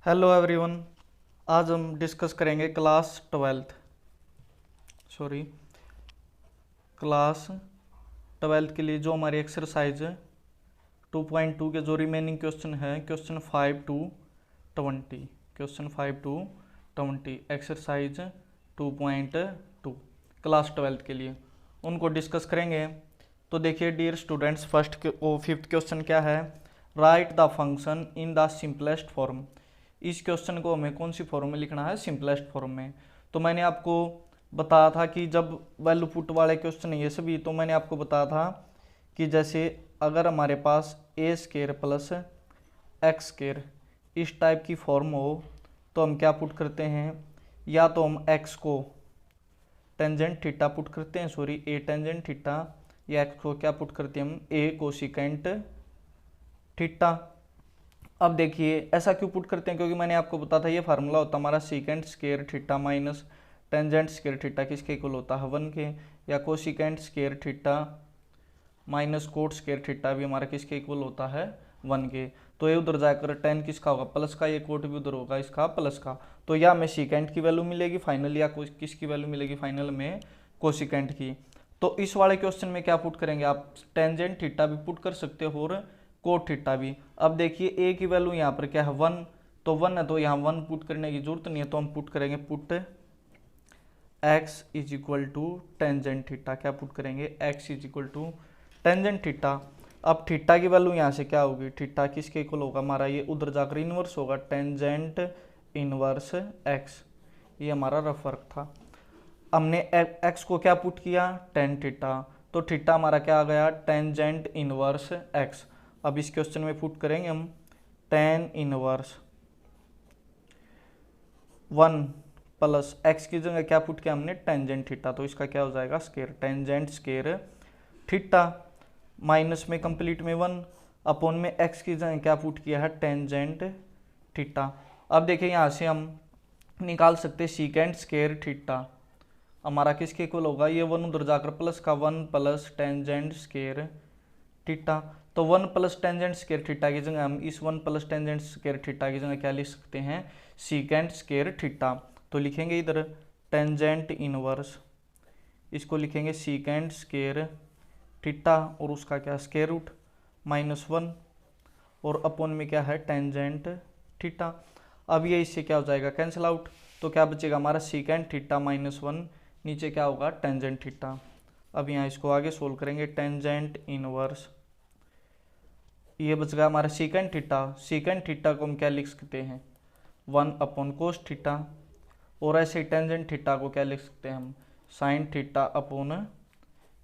Hello everyone. आज हम discuss करेंगे क्लास ट्वेल्थ के लिए जो हमारी एक्सरसाइज 2.2 के जो रिमेनिंग क्वेश्चन है, question 5 to 20 exercise 2.2 class twelfth के लिए उनको डिस्कस करेंगे। तो देखिए डियर स्टूडेंट्स, फिफ्थ क्वेश्चन क्या है? Right the function in the simplest form. इस क्वेश्चन को हमें कौन सी फॉर्म में लिखना है? सिंपलेस्ट फॉर्म में। तो मैंने आपको बताया था कि जब वैल्यू पुट वाले क्वेश्चन है ये सभी, तो मैंने आपको बताया था कि जैसे अगर हमारे पास ए स्केयर प्लस एक्स स्केयर इस टाइप की फॉर्म हो तो हम क्या पुट करते हैं? या तो हम एक्स को टेंजेंट थीटा पुट करते हैं, ए टेंजेंट थीटा, या एक्स को क्या पुट करते हैं हम? ए कोसिकेंट थीटा। अब देखिए ऐसा क्यों पुट करते हैं? क्योंकि मैंने आपको बताया था ये फार्मूला होता है हमारा secant square theta minus tangent square theta किसके इक्वल होता है? 1 के। या cosecant square theta minus cot square theta भी हमारा किसके इक्वल होता है? 1 के। तो ये उधर जाकर टेन किसका होगा? प्लस का। ये कोट भी उधर होगा इसका प्लस का। तो या हमें सीकेंट की वैल्यू मिलेगी फाइनल, या किसकी वैल्यू मिलेगी फाइनल में? कोसिकेंट की। तो इस वाले क्वेश्चन में क्या पुट करेंगे आप? टेंजेंट थीटा भी पुट कर सकते हो और कोट थीटा भी। अब देखिए ए की वैल्यू यहाँ पर क्या है? 1। तो 1 है तो यहाँ 1 पुट करने की जरूरत नहीं है, तो हम पुट करेंगे put x is equal to tangent theta. क्या पुट करेंगे? x is equal to tangent theta. अब थीटा की वैल्यू यहाँ से क्या होगी? थीटा किसके इक्वल होगा हमारा? ये उधर जाकर इनवर्स होगा, टेंजेंट इनवर्स x। ये हमारा रफ वर्क था। हमने x को क्या पुट किया? Tan theta. तो थीटा हमारा क्या आ गया? Tangent inverse x। अब इस क्वेश्चन में पुट करेंगे हम टेन इनवर्स 1 प्लस एक्स की जगह क्या पुट किया हमने? Tangent theta. तो इसका क्या हो जाएगा? Square, tangent square theta. Minus में कंप्लीट में 1 अपॉन में एक्स की जगह क्या पुट किया है? Tangent theta. अब देखिए यहाँ से हम निकाल सकते हैं सीकेंट स्केयर थीटा हमारा किसके इक्वल होगा? ये 1 उधर जाकर प्लस का 1 प्लस टेंजेंट स्केयर थीटा। तो 1 प्लस टेंजेंट स्केयर थीटा की जगह हम इस 1 प्लस टेंजेंट स्केयर थीटा की जगह क्या लिख सकते हैं? Secant square theta. तो लिखेंगे इधर टेंजेंट इनवर्स, इसको लिखेंगे सीकेंट स्केयर थीटा, और उसका क्या? स्केयर रूट -1, और अपॉन में क्या है? Tangent theta. अब ये इससे क्या हो जाएगा? Cancel out. तो क्या बचेगा हमारा? सीकेंट थीटा -1, नीचे क्या होगा? Tangent theta. अब यहाँ इसको आगे सोल्व करेंगे, टेंजेंट इनवर्स, ये बच गया हमारा सीकेंट थीटा। सीकेंट थीटा को हम क्या लिख सकते हैं? 1 अपॉन कोस थीटा। और ऐसे टेंजेंट थीटा को क्या लिख सकते हैं हम? Sign theta upon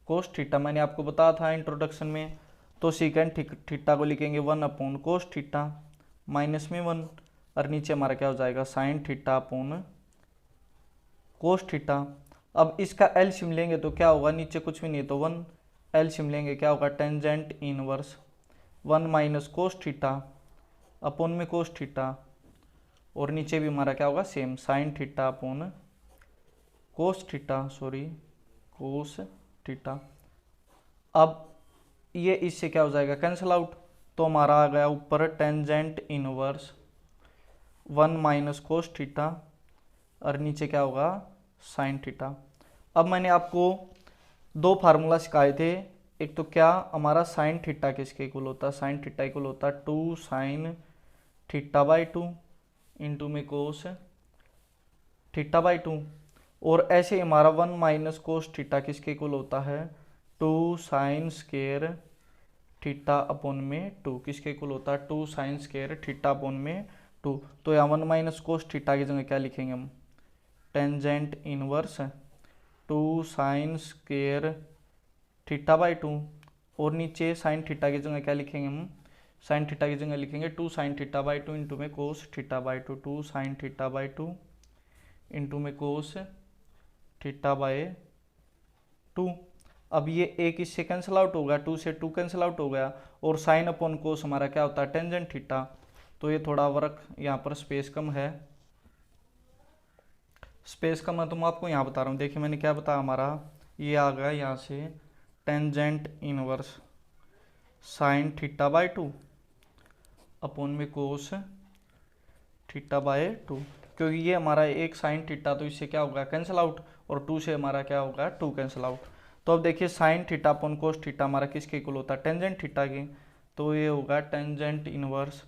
cos theta. मैंने आपको बताया था इंट्रोडक्शन में। तो सीकेंट थीटा को लिखेंगे 1 अपॉन कोस थीटा माइनस में 1, और नीचे हमारा क्या हो जाएगा? Sign theta upon cos theta. अब इसका एलसीएम लेंगे तो क्या होगा? नीचे कुछ भी नहीं तो 1, एलसीएम लेंगे क्या होगा? Tangent inverse 1 minus cos theta upon में कोस थीटा, और नीचे भी हमारा क्या होगा? Same, sign theta upon cos theta. अब ये इससे क्या हो जाएगा? Cancel out. तो हमारा आ गया ऊपर tangent inverse 1 minus cos theta, और नीचे क्या होगा? Sine theta. अब मैंने आपको 2 फार्मूला सिखाए थे। एक तो क्या हमारा साइन थीटा किसके इक्वल होता है? साइन थीटा इक्वल होता है 2 साइन थीटा बाई 2 इंटू में कोस थीटा बाई 2। और ऐसे हमारा 1 माइनस कोस थीटा किसके इक्वल होता है? 2 साइन स्केयर थीटा अपॉन में 2 किसके इक्वल होता है? 2 साइन स्केयर थीटा अपॉन में 2। तो यहाँ 1 माइनस कोस थीटा की जगह क्या लिखेंगे हम? Tangent inverse 2 sine square theta by 2, और नीचे साइन थीटा की जगह क्या लिखेंगे हम? साइन थीटा की जगह लिखेंगे 2 साइन थीटा बाई 2 इंटू में cos theta by 2, 2 sine theta by 2 into में कोस थीटा बाई 2। अब ये एक इससे कैंसिल आउट हो गया, 2 से 2 कैंसिल आउट हो गया, और साइन अपॉन कोस हमारा क्या होता है? Tangent theta. तो ये थोड़ा वर्क यहाँ पर स्पेस कम है, तो मैं आपको यहाँ बता रहा हूँ। देखिए मैंने क्या बताया, हमारा ये आ गया यहाँ से tangent inverse sine theta by 2 upon में कोस थीटा बाय 2, क्योंकि ये हमारा एक साइन थीटा, तो इससे क्या होगा कैंसिल आउट, और 2 से हमारा क्या होगा 2 कैंसिल आउट। तो अब देखिए sign theta upon cos theta हमारा किसके इक्वल होता है टेंजेंट थीटा की, तो ये होगा tangent inverse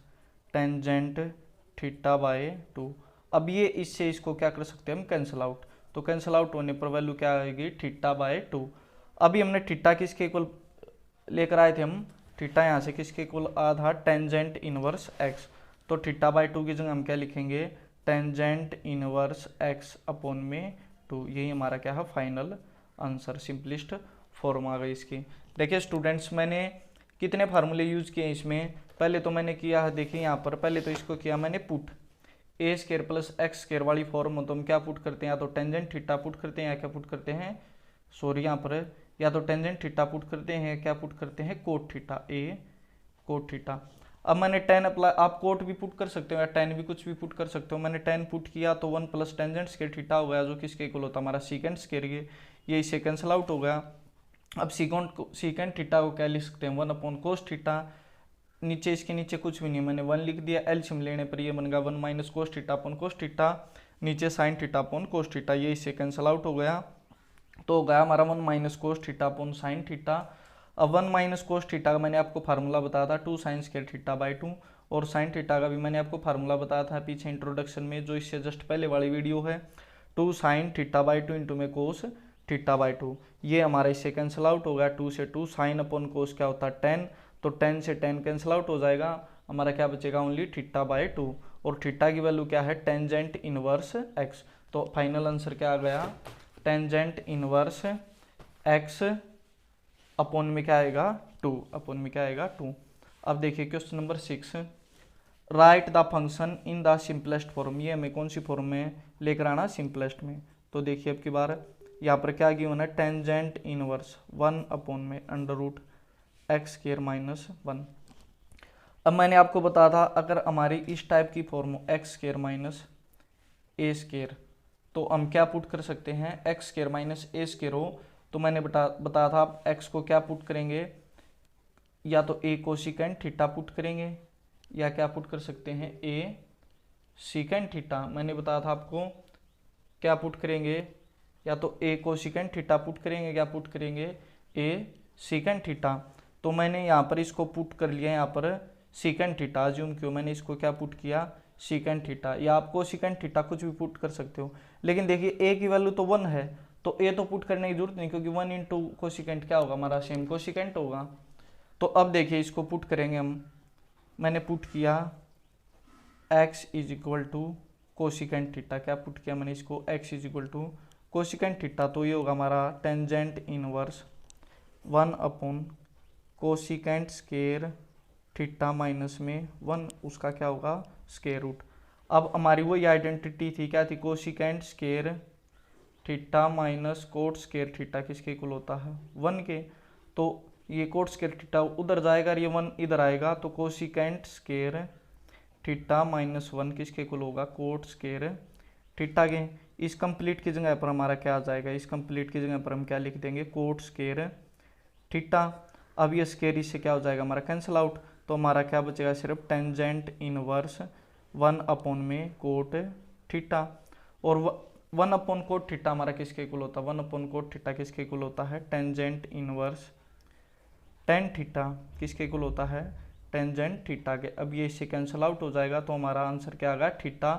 tangent theta by 2। अब ये इससे इसको क्या कर सकते हैं हम कैंसिल आउट, तो कैंसिल आउट होने पर वैल्यू क्या आएगी थीटा बाय 2। अभी हमने थीटा किसके इक्वल लेकर आए थे हम, थीटा यहाँ से किसके इक्वल आया था टेंजेंट इनवर्स एक्स, तो थीटा बाय 2 की जगह हम क्या लिखेंगे टेंजेंट इनवर्स एक्स अपॉन में 2। यही हमारा क्या है फाइनल आंसर, सिंपलिस्ट फॉर्म आ गई इसकी। देखिए स्टूडेंट्स मैंने कितने फार्मूले यूज किए इसमें, पहले तो मैंने किया है देखिए यहाँ पर, पहले तो इसको किया मैंने पुट ए स्केयर प्लस एक्स स्केयर वाली फॉर्म, तो हम क्या पुट करते हैं या तो टेंजेंट थीटा पुट करते हैं या क्या पुट करते हैं, सॉरी यहाँ पर या तो टेंजेंट थीटा पुट करते हैं क्या पुट करते हैं कोट थीटा, ए कोट थीटा। अब मैंने टेन अप्लाई, आप कोट भी पुट कर सकते हो या टेन भी कुछ भी पुट कर सकते हो, मैंने टेन पुट किया तो 1 प्लस टेंजेंट स्केयर थीटा हो गया जो किसके इक्वल होता है हमारा सीकेंड स्केयर, ये इससे कैंसिल आउट हो गया। अब सीकेंड थीटा को क्या लिख सकते हैं 1 अपॉन कोस थीटा, नीचे इसके नीचे कुछ भी नहीं मैंने 1 लिख दिया, एलसीएम लेने पर ये बन गया 1 minus cos theta upon cos theta, नीचे sine theta upon cos theta, ये इससे कैंसिल आउट हो गया, तो हो गया हमारा 1 minus cos theta upon sine theta. अब 1 माइनस कोस थीटा का मैंने आपको फार्मूला बताया था 2 साइन स्क्वायर थीटा बाई 2, और साइन थीटा का भी मैंने आपको फार्मूला बताया था पीछे इंट्रोडक्शन में, जो इससे जस्ट पहले वाली वीडियो है, 2 साइन थीटा बाई 2 इंटू में कोस थीटा बाई 2। ये हमारा इससे कैंसिल आउट हो गया, 2 से 2 साइन अपॉन कोस क्या होता है 10, तो 10 से 10 कैंसिल आउट हो जाएगा, हमारा क्या बचेगा ओनली थीटा बाई 2, और थीटा की वैल्यू क्या है टेंजेंट इनवर्स एक्स। तो फाइनल आंसर क्या आ गया टेंजेंट इनवर्स एक्स अपॉन में क्या आएगा 2, अपॉन में क्या आएगा 2। अब देखिए question number 6, right the function in the simplest form, ये हमें कौन सी फॉर्म में लेकर आना सिंपलेस्ट में, तो देखिए अब की बार यहाँ पर क्या गिवन है टेंजेंट इनवर्स 1 अपॉन में under root x square minus 1। अब मैंने आपको बताया था अगर हमारी इस टाइप की form x square minus a square, तो हम क्या पुट कर सकते हैं x square minus a square हो, तो मैंने बताया था आप एक्स को क्या पुट करेंगे, या तो ए कोसिकेंट थीटा पुट करेंगे या क्या पुट कर सकते हैं ए सीकेंट थीटा, मैंने बताया था आपको क्या पुट करेंगे, या तो ए कोसिकेंट थीटा पुट करेंगे क्या पुट करेंगे ए सीकेंट थीटा। तो मैंने यहाँ पर इसको पुट कर लिया, यहाँ पर सीकेंट थीटा अज्यूम क्यों मैंने इसको क्या पुट किया सीकेंट थीटा, या आप कोसिकेंट थीटा कुछ भी पुट कर सकते हो, लेकिन देखिए ए की वैल्यू तो 1 है तो ए तो पुट करने की जरूरत नहीं, क्योंकि 1 इंटू कोसिकेंट क्या होगा हमारा सेम कोसिकेंट होगा। तो अब देखिए इसको पुट करेंगे हम, मैंने पुट किया x is equal to cosecant theta, क्या पुट किया मैंने इसको x is equal to cosecant theta, तो ये होगा हमारा tangent inverse 1 upon cosecant square theta minus में 1, उसका क्या होगा स्केयर रूट। अब हमारी वही आइडेंटिटी थी क्या थी cosecant square theta minus cot square theta किसके इक्वल होता है 1 के, तो ये कोट स्केयर थीटा उधर जाएगा और ये 1 इधर आएगा, तो कोसिकेंट स्केयर थीटा माइनस 1 किसके इक्वल होगा कोट स्केयर थीटा के। इस कंप्लीट की जगह पर हमारा क्या आ जाएगा, इस कंप्लीट की जगह पर हम क्या लिख देंगे कोट स्केयर थीटा। अब ये स्केयर इससे क्या हो जाएगा हमारा कैंसिल आउट, तो हमारा क्या बचेगा सिर्फ टेंजेंट इनवर्स 1 अपॉन में कोट थीटा, और 1 अपॉन कोट थीटा हमारा किसके इक्वल होता है 1 अपॉन कोट थीटा किसके इक्वल होता है टेंजेंट इनवर्स टेन थीटा किसके इक्वल होता है टेंजेंट थीटा के। अब ये इससे कैंसिल आउट हो जाएगा, तो हमारा आंसर क्या आ गया थीटा,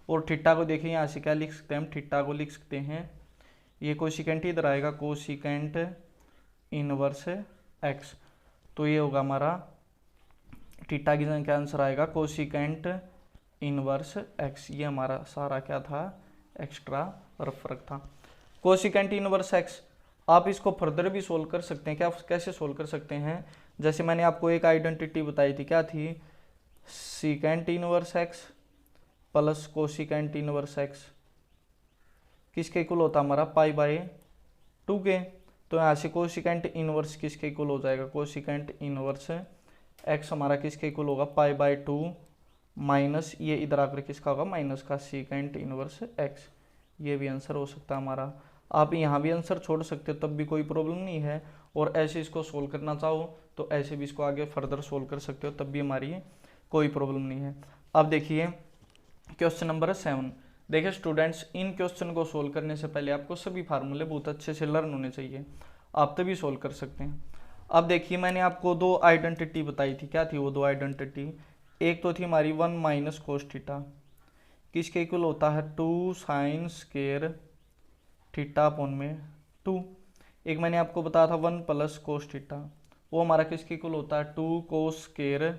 और थीटा को देखिए यहाँ से क्या लिख सकते हैं हम थीटा को लिख सकते हैं ये कोसिकेंट इधर आएगा कोसिकेंट इनवर्स एक्स, तो ये होगा हमारा थीटा की जगह क्या आंसर आएगा कोसिकेंट इनवर्स एक्स। ये हमारा सारा क्या था एक्स्ट्रा फर्क था कोसिकेंट इनवर्स एक्स। आप इसको फर्दर भी सोल्व कर सकते हैं, क्या कैसे सोल्व कर सकते हैं, जैसे मैंने आपको एक आइडेंटिटी बताई थी क्या थी secant inverse x plus cosecant inverse x किसके इक्वल होता हमारा पाई बाई 2 के, तो यहाँ से कोसिकेंट इनवर्स किसके इक्वल हो जाएगा कोसिकेंट इनवर्स एक्स हमारा किसके इक्वल होगा पाई बाई 2 माइनस ये इधर आकर किसका होगा माइनस का सीकेंट इनवर्स एक्स। ये भी आंसर हो सकता है हमारा, आप यहाँ भी आंसर छोड़ सकते हो तब भी कोई प्रॉब्लम नहीं है, और ऐसे इसको सोल्व करना चाहो तो ऐसे भी इसको आगे फर्दर सोल्व कर सकते हो तब भी हमारी कोई प्रॉब्लम नहीं है। अब देखिए क्वेश्चन नंबर 7। देखिए स्टूडेंट्स, इन क्वेश्चन को सोल्व करने से पहले आपको सभी फार्मूले बहुत अच्छे से लर्न होने चाहिए, आप तभी सोल्व कर सकते हैं। अब देखिए मैंने आपको दो आइडेंटिटी बताई थी, क्या थी वो दो आइडेंटिटी? एक तो थी हमारी 1 माइनस कोस थीटा, किसके इक्वल होता है 2 साइन स्केयर थीटा अपॉन में 2। एक मैंने आपको बताया था 1 प्लस कोस थीटा, वो हमारा किसके इक्वल होता है 2 कोस स्केयर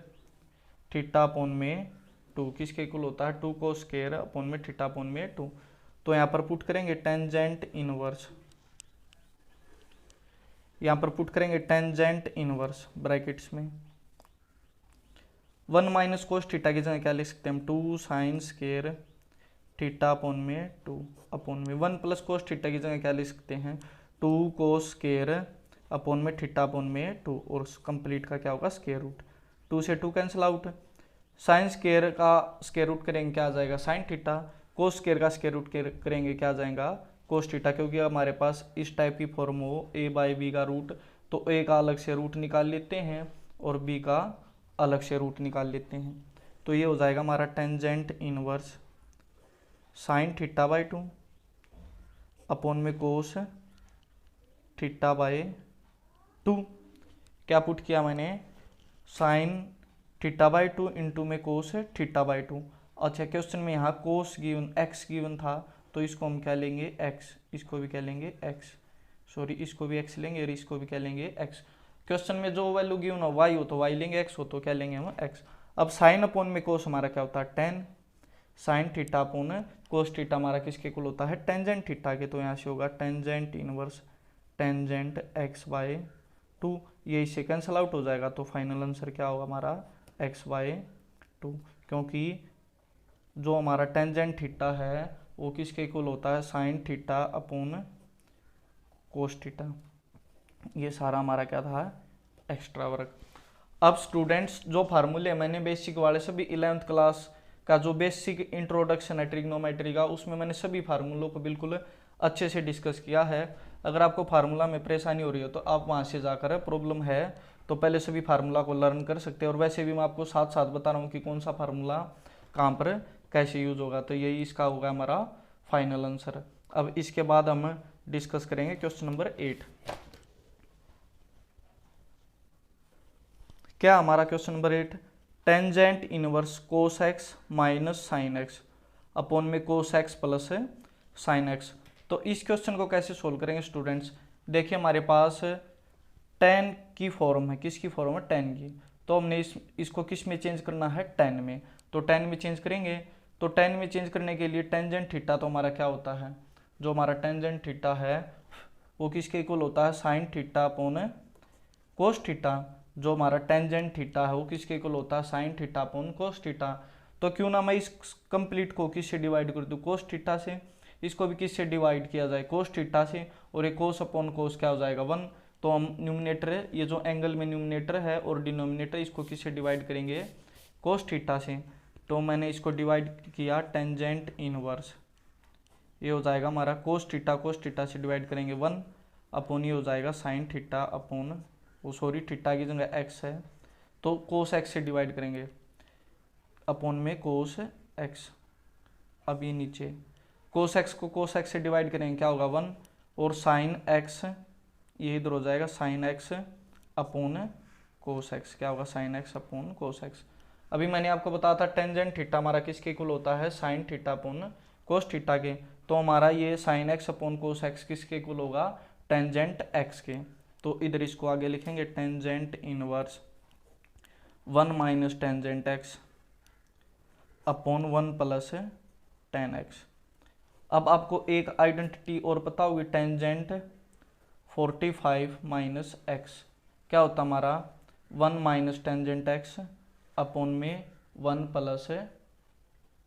थीटा अपॉन में 2, किसके इक्वल होता है 2 कोस स्केयर अपॉन में थीटा अपॉन में 2। तो यहाँ पर पुट करेंगे टेंजेंट इनवर्स, यहाँ पर पुट करेंगे टेंजेंट इनवर्स ब्रैकेट्स में 1 माइनस कोस थीटा की जगह क्या लिख सकते हैं हम 2 साइन स्केयर थीटा अपॉन में 2 अपॉन में 1 प्लस कोस थीटा की जगह क्या लिख सकते हैं 2 कोस स्केयर अपॉन में थीटा अपॉन में 2, और कंप्लीट का क्या होगा स्केयर रूट, 2 से 2 कैंसिल आउट, साइन स्केयर का स्केयर रूट करेंगे क्या आ जाएगा साइन थीटा, कोस स्केयर का स्केयर रूट करेंगे क्या आ जाएगा कोस थीटा, क्योंकि हमारे पास इस टाइप की फॉर्म हो a बाई बी का रूट, तो a का अलग से रूट निकाल लेते हैं और b का अलग से रूट निकाल लेते हैं। तो ये हो जाएगा हमारा tangent inverse sine theta by 2 upon में कोस थीटा बाई 2। क्या पुट किया मैंने साइन थीटा बाई 2 इंटू में कोस थीटा बाई 2। अच्छा क्वेश्चन में यहाँ कोस गिवन एक्स गिवन था, तो इसको हम क्या लेंगे एक्स, इसको भी क्या लेंगे एक्स, सॉरी इसको भी एक्स लेंगे और इसको भी क्या लेंगे एक्स। क्वेश्चन में जो वैल्यू गिवन हो वाई हो तो वाई लेंगे, एक्स हो तो क्या लेंगे हम एक्स। अब साइन अपॉन में कोस हमारा क्या होता है ten, sign theta upon cos theta हमारा किसके इक्वल होता है टेंजेंट थीटा के, तो यहाँ से होगा tangent inverse tangent x by 2, ये इससे कैंसिल आउट हो जाएगा, तो फाइनल आंसर क्या होगा हमारा एक्स बाई 2, क्योंकि जो हमारा टेंजेंट थीटा है वो किसके इक्वल होता है sine theta upon cos theta. ये सारा हमारा क्या था एक्स्ट्रा वर्क। अब स्टूडेंट्स जो फार्मूले मैंने बेसिक वाले सभी 11th क्लास का जो बेसिक इंट्रोडक्शन है ट्रिग्नोमेट्री का, उसमें मैंने सभी फार्मूलों को बिल्कुल अच्छे से डिस्कस किया है। अगर आपको फार्मूला में परेशानी हो रही हो तो आप वहाँ से जाकर प्रॉब्लम है तो पहले सभी फार्मूला को लर्न कर सकते हैं, और वैसे भी मैं आपको साथ साथ बता रहा हूँ कि कौन सा फार्मूला कहाँ पर कैसे यूज होगा। तो यही इसका होगा हमारा फाइनल आंसर। अब इसके बाद हम डिस्कस करेंगे क्वेश्चन नंबर 8। क्या हमारा question number 8 tangent inverse cos x minus sine x upon में cos x plus sine x. तो इस क्वेश्चन को कैसे सोल्व करेंगे स्टूडेंट्स? देखिए हमारे पास टेन की फॉर्म है, किसकी फॉर्म है टेन की, तो हमने इसको किस में चेंज करना है टेन में, तो टेन में चेंज करेंगे। तो टेन में चेंज करने के लिए टेंजेंट थीटा तो हमारा क्या होता है, जो हमारा टेंजेंट थीटा है वो किसके इक्वल होता है sine theta upon cos theta, जो हमारा टेंजेंट थीटा है वो किसके इक्वल होता है sine theta upon cos theta. तो क्यों ना मैं इस कंप्लीट को किससे डिवाइड कर दूँ कोस थीटा से, इसको भी किससे डिवाइड किया जाए कोस थीटा से, और ये कोस अपॉन कोस क्या हो जाएगा 1। तो हम न्यूमिनेटर ये जो एंगल में न्यूमिनेटर है और डिनोमिनेटर इसको किससे डिवाइड करेंगे कोस थीटा से। तो मैंने इसको डिवाइड किया टेंजेंट इनवर्स, ये हो जाएगा हमारा कोस थीटा से डिवाइड करेंगे 1 अपॉन ये हो जाएगा साइन थीटा अपॉन वो सॉरी थीटा की जगह एक्स है तो कोस एक्स से डिवाइड करेंगे अपॉन में कोस एक्स। अब ये नीचे कोस एक्स को कोस एक्स से डिवाइड करेंगे क्या होगा 1, और साइन एक्स ये इधर हो जाएगा sign x upon cos x, क्या होगा sign x upon cos x. अभी मैंने आपको बताया था टेंजेंट थीटा हमारा किसके इक्वल होता है sine theta upon cos theta के, तो हमारा ये sign x upon cos x किसके इक्वल होगा टेंजेंट एक्स के। तो इधर इसको आगे लिखेंगे tangent inverse 1 minus tangent x upon 1 plus ten x. अब आपको एक आइडेंटिटी और पता होगी टेंजेंट 45 माइनस एक्स क्या होता हमारा 1 माइनस टेंजेंट एक्स अपॉन में 1 प्लस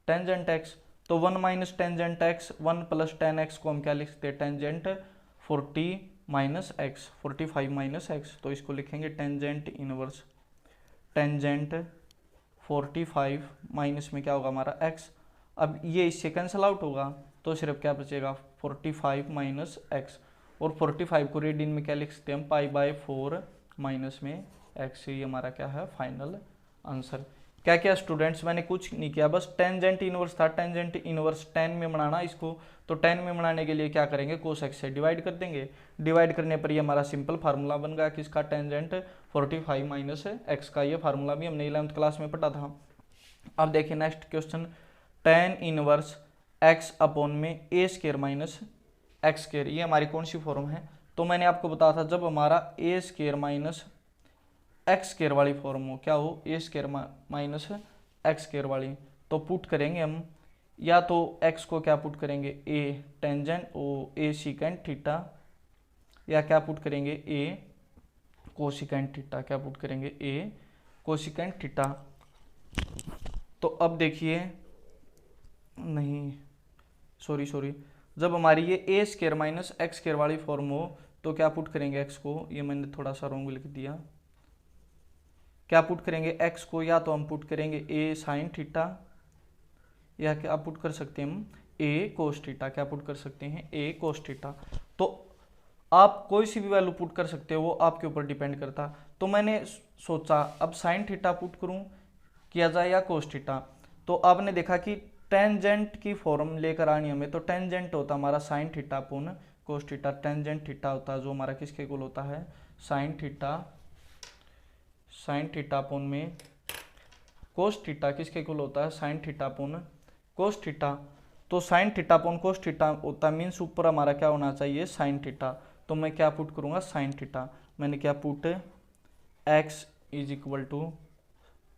टेंजेंट एक्स। तो 1 minus tangent x 1 plus ten x को हम क्या लिख सकते हैं tangent 40 minus x 45 minus x, तो इसको लिखेंगे टेंजेंट इनवर्स टेंजेंट 45 माइनस में क्या होगा हमारा एक्स। अब ये इससे कैंसिल आउट होगा तो सिर्फ क्या बचेगा 45 माइनस एक्स, और 45 को रेडियन में क्या लिख सकते हैं हम पाई बाय 4 माइनस में एक्स। ये हमारा क्या है फाइनल आंसर। क्या क्या स्टूडेंट्स, मैंने कुछ नहीं किया, बस टेंजेंट इनवर्स था, टेंजेंट इनवर्स 10 में बनाना इसको, तो 10 में बनाने के लिए क्या करेंगे, कोस एक्स से डिवाइड कर देंगे। डिवाइड करने पर ये हमारा सिंपल फार्मूला बन गया किसका, टेंजेंट 45 माइनस एक्स का। ये फार्मूला भी हमने 11th क्लास में पढ़ा था। अब देखिए next question, tan inverse x upon में ए स्केयर माइनस एक्स स्केयर, ये हमारी कौन सी फॉर्म है। तो मैंने आपको बताया था जब हमारा ए स्केयर माइनस एक्स स्केयर वाली फॉर्म हो, क्या हो, ए स्केयर माइनस एक्स स्केयर वाली, तो पुट करेंगे हम, या तो एक्स को क्या पुट करेंगे, ए टेंजेंट ओ ए सीकेंट थीटा, या क्या पुट करेंगे, ए कोसिकेंट थीटा, क्या पुट करेंगे, ए कोसिकेंट थीटा। तो अब देखिए, नहीं सॉरी, जब हमारी ये ए स्केयर माइनस एक्स स्केयर वाली फॉर्म हो तो क्या पुट करेंगे एक्स को, ये मैंने थोड़ा सा रॉन्ग लिख दिया, क्या पुट करेंगे एक्स को, या तो हम पुट करेंगे ए साइन थीटा, या क्या पुट कर सकते हैं हम ए कोस थीटा, क्या पुट कर सकते हैं ए कोस थीटा। तो आप कोई सी भी वैल्यू पुट कर सकते हो, वो आपके ऊपर डिपेंड करता। तो मैंने सोचा अब साइन थीटा पुट करूं किया जाए या कोस थीटा। तो आपने देखा कि टेंजेंट की फॉर्म लेकर आनी हमें, तो टेंजेंट होता हमारा sign theta upon cos theta, tangent theta होता है जो हमारा किसके इक्वल होता है, साइन थीटा अपोन में कोस थीटा, किसके इक्वल होता है, sine theta upon cos theta. तो sine theta upon cos theta होता है, मीन्स ऊपर हमारा क्या होना चाहिए, साइन थीटा। तो मैं क्या पुट करूंगा, साइन थीटा, मैंने क्या put, x is equal to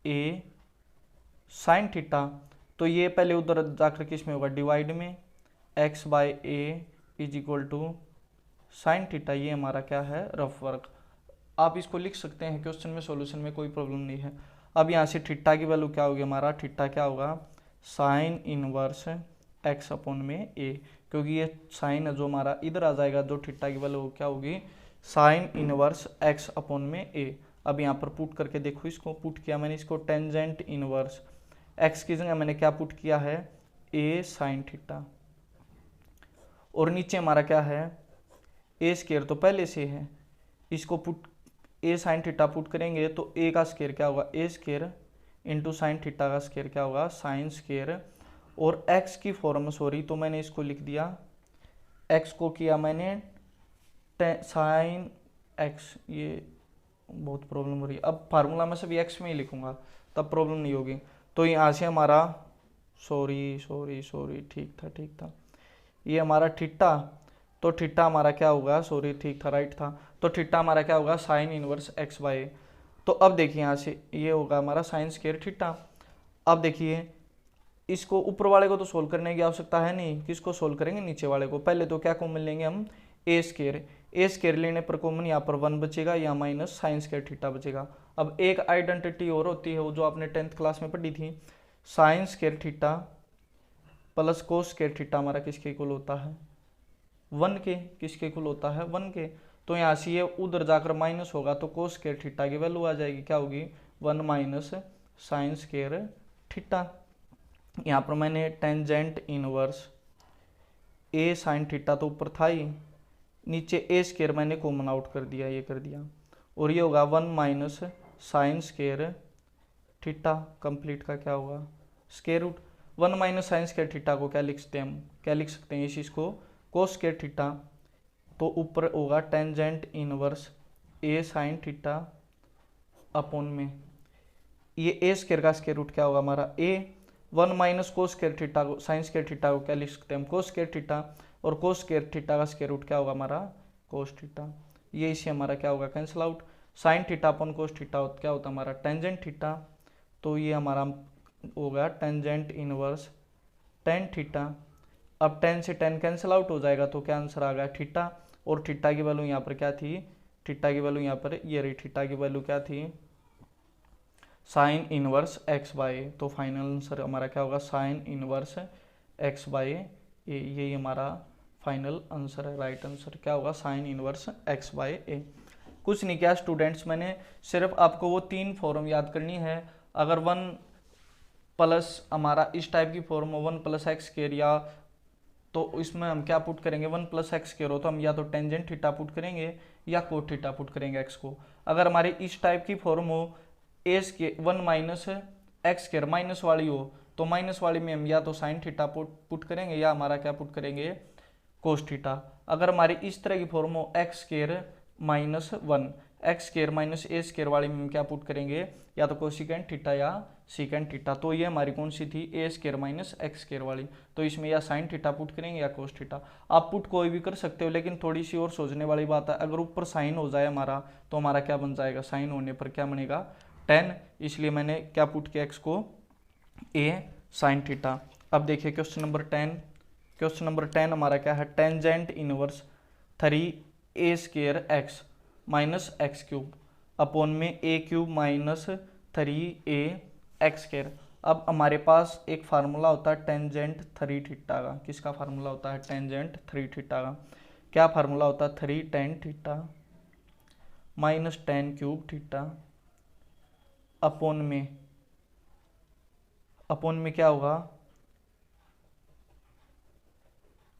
a sine theta. तो ये पहले उधर जाकर किस में होगा, डिवाइड में, x by a is equal to sine theta, ये हमारा क्या है, रफ वर्क। आप इसको लिख सकते हैं क्वेश्चन में, सॉल्यूशन में कोई प्रॉब्लम नहीं है। अब यहाँ से थीटा की वैल्यू क्या होगी हमारा, थीटा क्या होगा, साइन इनवर्स एक्स अपॉन में ए, क्योंकि ये साइन है जो हमारा इधर आ जाएगा, जो थीटा की वैल्यू क्या होगी, साइन इनवर्स एक्स अपॉन में ए। अब यहाँ पर पुट करके देखो, इसको पुट किया मैंने, इसको टेंजेंट इनवर्स एक्स की जगह मैंने क्या पुट किया है, ए साइन थीटा, और नीचे हमारा क्या है, ए स्केयर तो पहले से है, इसको पुट ए साइन थीटा पुट करेंगे तो ए का स्केयर क्या होगा, ए स्केयर इंटू साइन थीटा का स्केयर क्या होगा, साइन स्केयर, और एक्स की फॉर्म सॉरी, तो मैंने इसको लिख दिया, एक्स को किया मैंने साइन एक्स, ये बहुत प्रॉब्लम हो रही है, अब फार्मूला में सभी एक्स में ही लिखूंगा तब प्रॉब्लम नहीं होगी। तो यहाँ से हमारा सॉरी ठीक था, ये हमारा थीटा, तो थीटा हमारा क्या होगा, सॉरी ठीक था, राइट था, तो थीटा हमारा क्या होगा, साइन इनवर्स एक्स बाय। तो अब देखिए यहाँ से ये होगा हमारा साइन स्क्वायर थीटा। अब देखिए इसको ऊपर वाले को तो सोल्व करने की आवश्यकता है नहीं, किसको सोल्व करेंगे, नीचे वाले को। पहले तो क्या कॉमन लेंगे हम, ए स्क्वायर लेने पर कॉमन यहाँ पर 1 बचेगा, या माइनस साइन स्क्वायर थीटा बचेगा। अब एक आइडेंटिटी और होती है वो जो आपने 10th क्लास में पढ़ी थी, sign square theta plus cos square theta हमारा किसके इक्वल होता है, 1 के, किसके इक्वल होता है, 1 के। तो यहाँ से ये उधर जाकर माइनस होगा तो कोस स्क्वायर थीटा की वैल्यू आ जाएगी, क्या होगी, 1 माइनस साइन स्क्वायर थीटा। यहाँ पर मैंने tangent inverse a sine theta तो ऊपर था ही, नीचे ए स्क्वायर मैंने कॉमन आउट कर दिया, ये कर दिया, और ये होगा 1 minus sine square theta, complete का क्या होगा, square root. 1 minus sine square theta को क्या लिख सकते हैं हम, क्या लिख सकते हैं इस चीज़ को, कोस स्क्वायर थीटा। तो ऊपर होगा tangent inverse a sine theta upon में, ये ए स्क्वायर का स्क्वायर रूट क्या होगा हमारा ए, 1 माइनस कोस स्क्वायर थीटा को, साइन स्क्वायर थीटा को क्या लिख सकते हैं हम, कोस स्क्वायर थीटा, और कोस स्क्वायर थीटा का स्क्वायर रूट क्या होगा हमारा, कोस थीटा। ये इसे हमारा क्या होगा, cancel out, sign theta upon cos theta क्या होता है हमारा, टेंजेंट थीटा। तो ये हमारा होगा टेंजेंट इनवर्स टेन थीटा। अब 10 से 10 कैंसिल आउट हो जाएगा तो क्या आंसर आ गया, थीटा, और थीटा की वैल्यू यहाँ पर क्या थी, थीटा की वैल्यू यहाँ पर ये रही, थीटा की वैल्यू क्या थी, साइन इनवर्स एक्स बाय। तो फाइनल आंसर हमारा क्या होगा, साइन इनवर्स एक्स बाय ए, यही हमारा फाइनल आंसर है, राइट आंसर क्या होगा, साइन इनवर्स एक्स बाय ए। कुछ नहीं किया स्टूडेंट्स, मैंने सिर्फ आपको वो 3 फॉर्म याद करनी है। अगर 1 प्लस हमारा इस टाइप की फॉर्म हो 1 प्लस एक्स स्क्वायर, या तो इसमें हम क्या पुट करेंगे, 1 प्लस एक्स स्क्वायर हो तो हम या तो टेंजेंट थीटा पुट करेंगे या कोट थीटा पुट करेंगे एक्स को। अगर हमारे इस टाइप की फॉर्म हो a square 1 minus x square minus वाली हो तो माइनस वाली में हम या तो साइन थीटा पुट करेंगे या हमारा क्या पुट करेंगे, कोस थीटा। अगर हमारी इस तरह की फॉर्म हो x square minus 1, x square minus a square वाली में हम क्या पुट करेंगे, या तो कोसिकेंट थीटा या सीकेंट थीटा। तो ये हमारी कौन सी थी, a square minus x square वाली। तो इसमें या साइन थीटा पुट करेंगे या कोस थीटा। आप पुट कोई भी कर सकते हो, लेकिन थोड़ी सी और सोचने वाली बात है, अगर ऊपर साइन हो जाए हमारा तो हमारा क्या बन जाएगा, साइन होने पर क्या बनेगा, tan। इसलिए मैंने क्या पुट किया, एक्स को ए साइन थीटा। अब देखिए क्वेश्चन नंबर 10। क्वेश्चन नंबर 10 हमारा क्या है, tangent inverse 3a square x minus x cube upon में a cube minus 3a x square. अब हमारे पास एक फार्मूला होता है टेंजेंट 3 थीटा का। किसका फार्मूला होता है, टेंजेंट 3 थीटा का। क्या फार्मूला होता है, 3 tan theta minus tan cube theta upon में क्या होगा,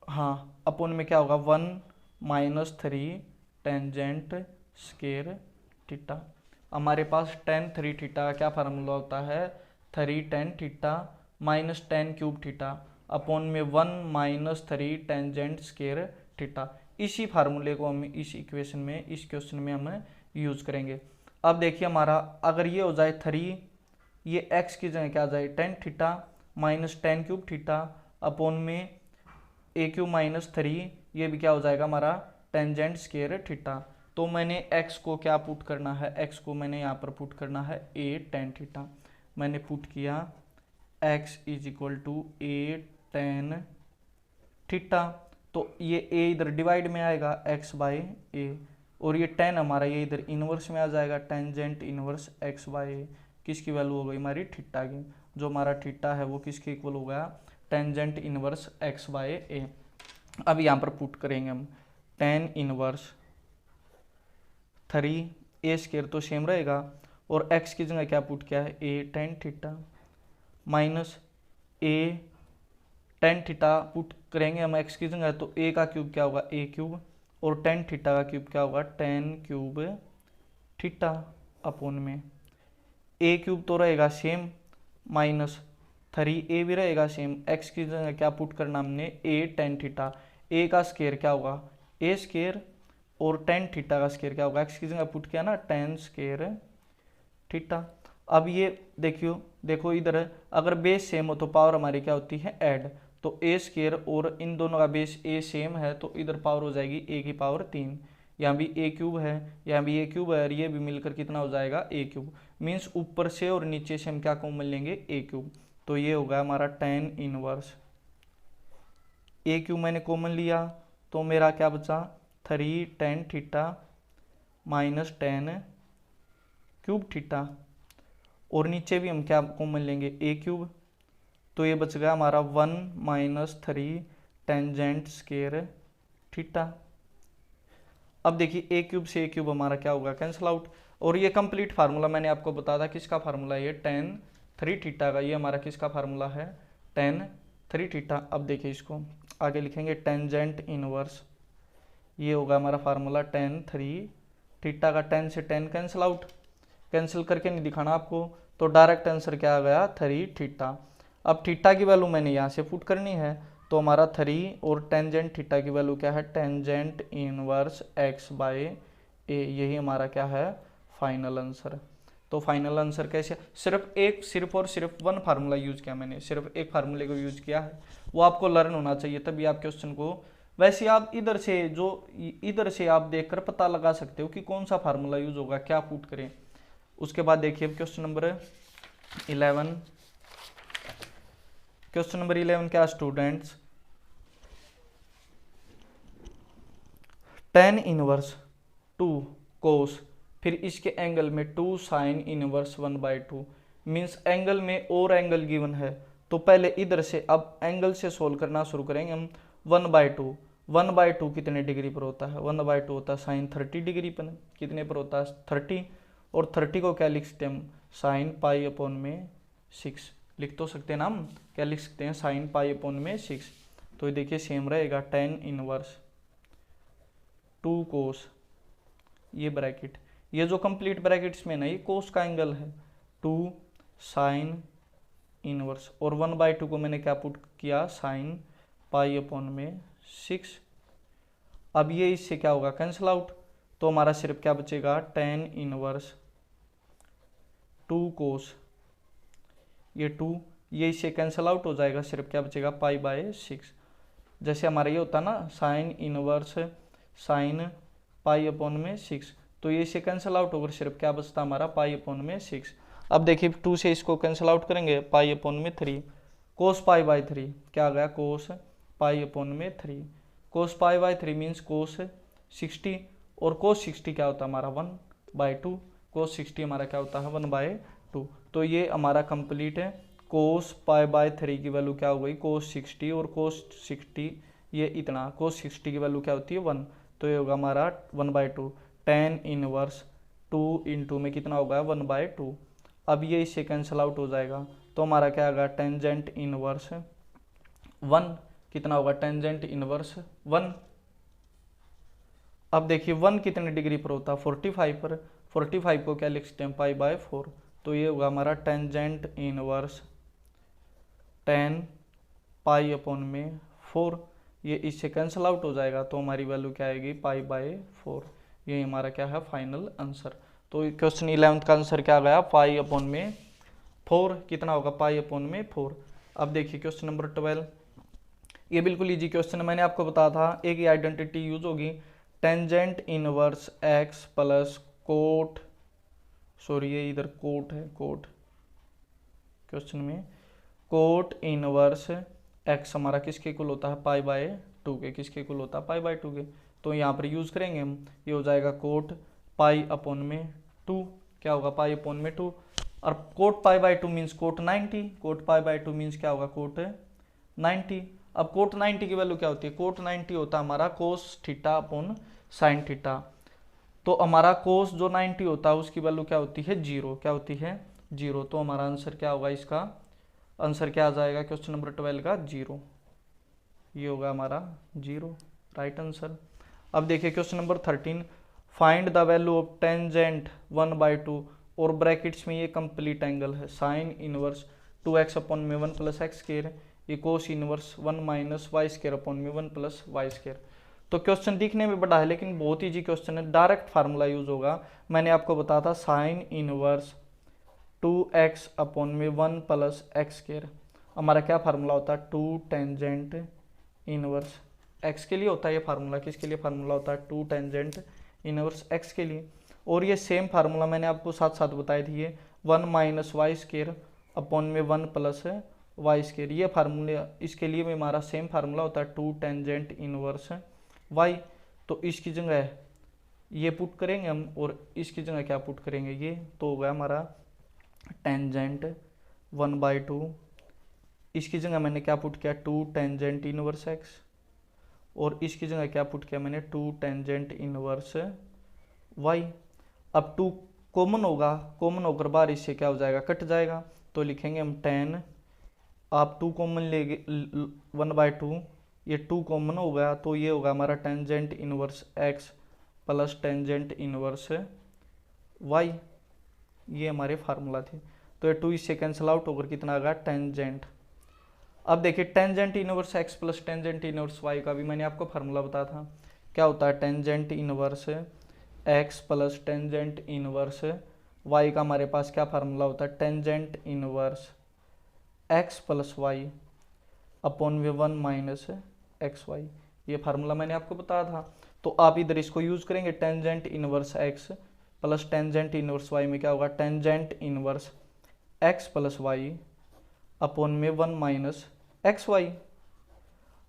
हाँ अपॉन में क्या होगा 1 माइनस 3 टेंजेंट स्क्वायर थीटा। हमारे पास tan 3 थीटा का क्या फार्मूला होता है, 3 tan theta minus tan cube theta upon में 1 माइनस 3 टेंजेंट स्क्वायर थीटा। इसी फार्मूले को हम इस इक्वेशन में, इस क्वेश्चन में हम यूज करेंगे। अब देखिए हमारा अगर ये हो जाए 3, ये x की जगह क्या आ जाए tan theta minus tan cube theta upon में ए क्यू माइनस 3, ये भी क्या हो जाएगा हमारा टेंजेंट स्क्वायर थीटा। तो मैंने x को क्या पुट करना है, x को मैंने यहाँ पर पुट करना है a tan थीटा। मैंने पुट किया x is equal to a tan theta. तो ये a इधर डिवाइड में आएगा x बाय a, और ये tan हमारा ये इधर इनवर्स में आ जाएगा, tangent inverse x by a। किसकी वैल्यू हो गई हमारी, थीटा की। जो हमारा थीटा है वो किसके इक्वल हो गया, tangent inverse x by a। अब यहाँ पर पुट करेंगे हम tan इनवर्स 3a स्क्वायर तो सेम रहेगा, और x की जगह क्या पुट किया है, a tan theta minus a tan theta put करेंगे हम x की जगह, तो a का क्यूब क्या होगा a क्यूब, और tan थीटा का क्यूब क्या होगा tan क्यूब थीटा अपॉन में a क्यूब तो रहेगा सेम माइनस 3a भी रहेगा सेम। x की जगह क्या पुट करना हमने, a tan थीटा, a का स्क्वायर क्या होगा a स्क्वायर, और tan थीटा का स्क्वायर क्या होगा, x की जगह पुट किया ना tan स्क्वायर थीटा। अब ये देखो इधर अगर बेस सेम हो तो पावर हमारी क्या होती है ऐड। तो a स्क्वायर और इन दोनों का बेस a सेम है तो इधर पावर हो जाएगी a की पावर 3। यहाँ भी a क्यूब है, यहाँ भी a क्यूब है, और ये भी मिलकर कितना हो जाएगा a क्यूब। मीन्स ऊपर से और नीचे से हम क्या कॉमन लेंगे a क्यूब। तो ये होगा हमारा tan इनवर्स a क्यूब मैंने कॉमन लिया, तो मेरा क्या बचा 3 tan theta minus tan cube theta, और नीचे भी हम क्या कॉमन लेंगे a क्यूब। तो ये बच गया हमारा 1 माइनस 3 टेंजेंट स्क्वायर थीटा। अब देखिए a क्यूब से a क्यूब हमारा क्या होगा, कैंसिल आउट। और ये कंप्लीट फार्मूला मैंने आपको बताया था, किसका फार्मूला है, ये tan 3 थीटा का। ये हमारा किसका फार्मूला है, tan 3 थीटा। अब देखिए इसको आगे लिखेंगे टेंजेंट इनवर्स, ये होगा हमारा फार्मूला tan 3 थीटा का। tan से tan कैंसिल आउट, कैंसिल करके नहीं दिखाना आपको, तो डायरेक्ट आंसर क्या आ गया 3 थीटा। अब थीटा की वैल्यू मैंने यहाँ से पुट करनी है, तो हमारा 3 और टेंजेंट थीटा की वैल्यू क्या है, tangent inverse x by a। यही हमारा क्या है फाइनल आंसर। तो फाइनल आंसर कैसे, सिर्फ और सिर्फ वन फार्मूला यूज किया मैंने, सिर्फ एक फार्मूले को यूज किया है, वो आपको लर्न होना चाहिए तभी आप क्वेश्चन को। वैसे आप इधर से आप देखकर पता लगा सकते हो कि कौन सा फार्मूला यूज होगा, क्या पुट करें। उसके बाद देखिए क्वेश्चन नंबर 11। क्वेश्चन नंबर 11 क्या स्टूडेंट्स, tan इनवर्स 2 कोस, फिर इसके एंगल में 2 साइन इनवर्स 1/2। मीन्स एंगल में और एंगल गिवन है, तो पहले इधर से अब एंगल से सोल्व करना शुरू करेंगे हम। 1/2, 1/2 कितने डिग्री पर होता है, 1/2 होता है साइन 30 डिग्री पर। कितने पर होता है 30, और 30 को क्या लिख सकते हैं हम, साइन पाई अपॉन में 6 लिख तो सकते हैं ना हम, क्या लिख सकते हैं साइन पाई अपॉन में 6। तो ये देखिए सेम रहेगा tan इनवर्स 2 कोस, ये ब्रैकेट, ये जो कंप्लीट ब्रैकेट्स में ना ये कोस का एंगल है, 2 साइन इनवर्स, और 1/2 को मैंने क्या पुट किया, साइन पाई अपॉन में 6। अब ये इससे क्या होगा, कैंसिल आउट, तो हमारा सिर्फ क्या बचेगा, tan इनवर्स 2 कोस, ये 2 ये इससे कैंसिल आउट हो जाएगा, सिर्फ क्या बचेगा π/6। जैसे हमारा ये होता ना sign inverse sine pi upon में 6, तो ये इससे कैंसिल आउट होकर सिर्फ क्या बचता हमारा पाई अपॉन में 6। अब देखिए 2 से इसको कैंसिल आउट करेंगे, पाई अपॉन में 3, कोस π/3 क्या आ गया, कोस पाई अपॉन में 3, कोस π/3 मीन्स कोस 60, और कोस 60 क्या होता है हमारा 1/2, कोस 60 हमारा क्या होता है 1/2। तो ये हमारा कंप्लीट है, कोस π/3 की वैल्यू क्या हो गई, कोस 60, और कोस 60 ये इतना, कोस 60 की वैल्यू क्या होती है 1, तो ये होगा हमारा 1/2, tan इनवर्स 2 इंटू में कितना होगा 1/2। अब ये इससे कैंसिल आउट हो जाएगा, तो हमारा क्या होगा टेंजेंट इनवर्स 1, कितना होगा टेंजेंट इनवर्स 1। अब देखिए 1 कितने डिग्री पर होता है 45 पर, 45 को क्या लिख सकते हैं π/4, तो ये होगा हमारा tangent inverse tan pi upon में 4, ये इससे कैंसिल आउट हो जाएगा, तो हमारी वैल्यू क्या आएगी π/4। ये हमारा क्या है फाइनल आंसर। तो क्वेश्चन 11th का आंसर क्या गया पाई अपॉन में 4, कितना होगा पाई अपॉन में 4। अब देखिए क्वेश्चन नंबर 12, ये बिल्कुल इजी क्वेश्चन है, मैंने आपको बताया था एक ही आइडेंटिटी यूज होगी, tangent inverse x plus coat, sorry ये इधर कोट है, कोट क्वेश्चन में कोट इनवर्स x हमारा किसके इक्वल होता है π/2 के, किसके इक्वल होता है π/2 के, तो यहाँ पर यूज करेंगे हम, ये हो जाएगा कोट पाई अपॉन में 2, क्या होगा पाई अपॉन में 2, और cot π/2 means cot 90, cot π/2 means क्या होगा कोट 90। अब कोट 90 की वैल्यू क्या होती है, कोट 90 होता है हमारा कोस थीटा अपॉन साइन थीटा, तो हमारा कोस जो 90 होता है उसकी वैल्यू क्या होती है 0, क्या होती है 0, तो हमारा आंसर क्या होगा, इसका आंसर क्या आ जाएगा क्वेश्चन नंबर 12 का 0, ये होगा हमारा 0 राइट आंसर। अब देखिए question number 13, find the value of tangent 1/2, और ब्रैकेट्स में ये कंप्लीट एंगल है साइन इनवर्स 2x अपॉन में 1 प्लस एक्स स्क्वायर, ये cos inverse 1 minus y square upon में 1 प्लस वाई स्क्वायर। तो क्वेश्चन दिखने में बड़ा है लेकिन बहुत ईजी क्वेश्चन है, डायरेक्ट फार्मूला यूज होगा, मैंने आपको बताया था साइन इनवर्स 2x अपॉन में 1 प्लस एक्स स्क्वायर, हमारा क्या फार्मूला होता है 2 टेंजेंट इनवर्स x के लिए होता है ये फार्मूला, किसके लिए फार्मूला होता है 2 टेंजेंट इनवर्स x के लिए, और ये सेम फार्मूला मैंने आपको साथ साथ बताई थी, ये 1 माइनस वाई स्क्वायर अपॉन में 1 प्लस वाई स्क्वायर, ये फार्मूला इसके लिए भी हमारा सेम फार्मूला होता है 2 टेंजेंट इनवर्स y। तो इसकी जगह ये पुट करेंगे हम, और इसकी जगह क्या पुट करेंगे ये, तो होगा हमारा टेंजेंट 1/2, इसकी जगह मैंने क्या पुट किया 2 टेंजेंट इनवर्स x, और इसकी जगह क्या पुट किया मैंने 2 टेंजेंट इनवर्स y। अब 2 कॉमन होगा, कॉमन होकर बाहर इससे क्या हो जाएगा कट जाएगा, तो लिखेंगे हम tan, आप 2 कॉमन लेंगे 1/2, ये 2 कॉमन हो गया, तो ये होगा हमारा tangent inverse x plus tangent inverse y, ये हमारे फार्मूला थे। तो ये 2 इससे कैंसिल आउट होकर कितना आ गया टेंजेंट। अब देखिए tangent inverse x plus tangent inverse y का भी मैंने आपको फार्मूला बताया था, क्या होता है tangent inverse x plus tangent inverse y का हमारे पास क्या फार्मूला होता है tangent inverse x plus y upon में 1 माइनस एक्स वाई, ये फार्मूला मैंने आपको बताया था। तो आप इधर इसको यूज करेंगे tangent inverse x plus tangent inverse y में क्या होगा tangent inverse x plus y upon में 1 माइनस एक्स वाई।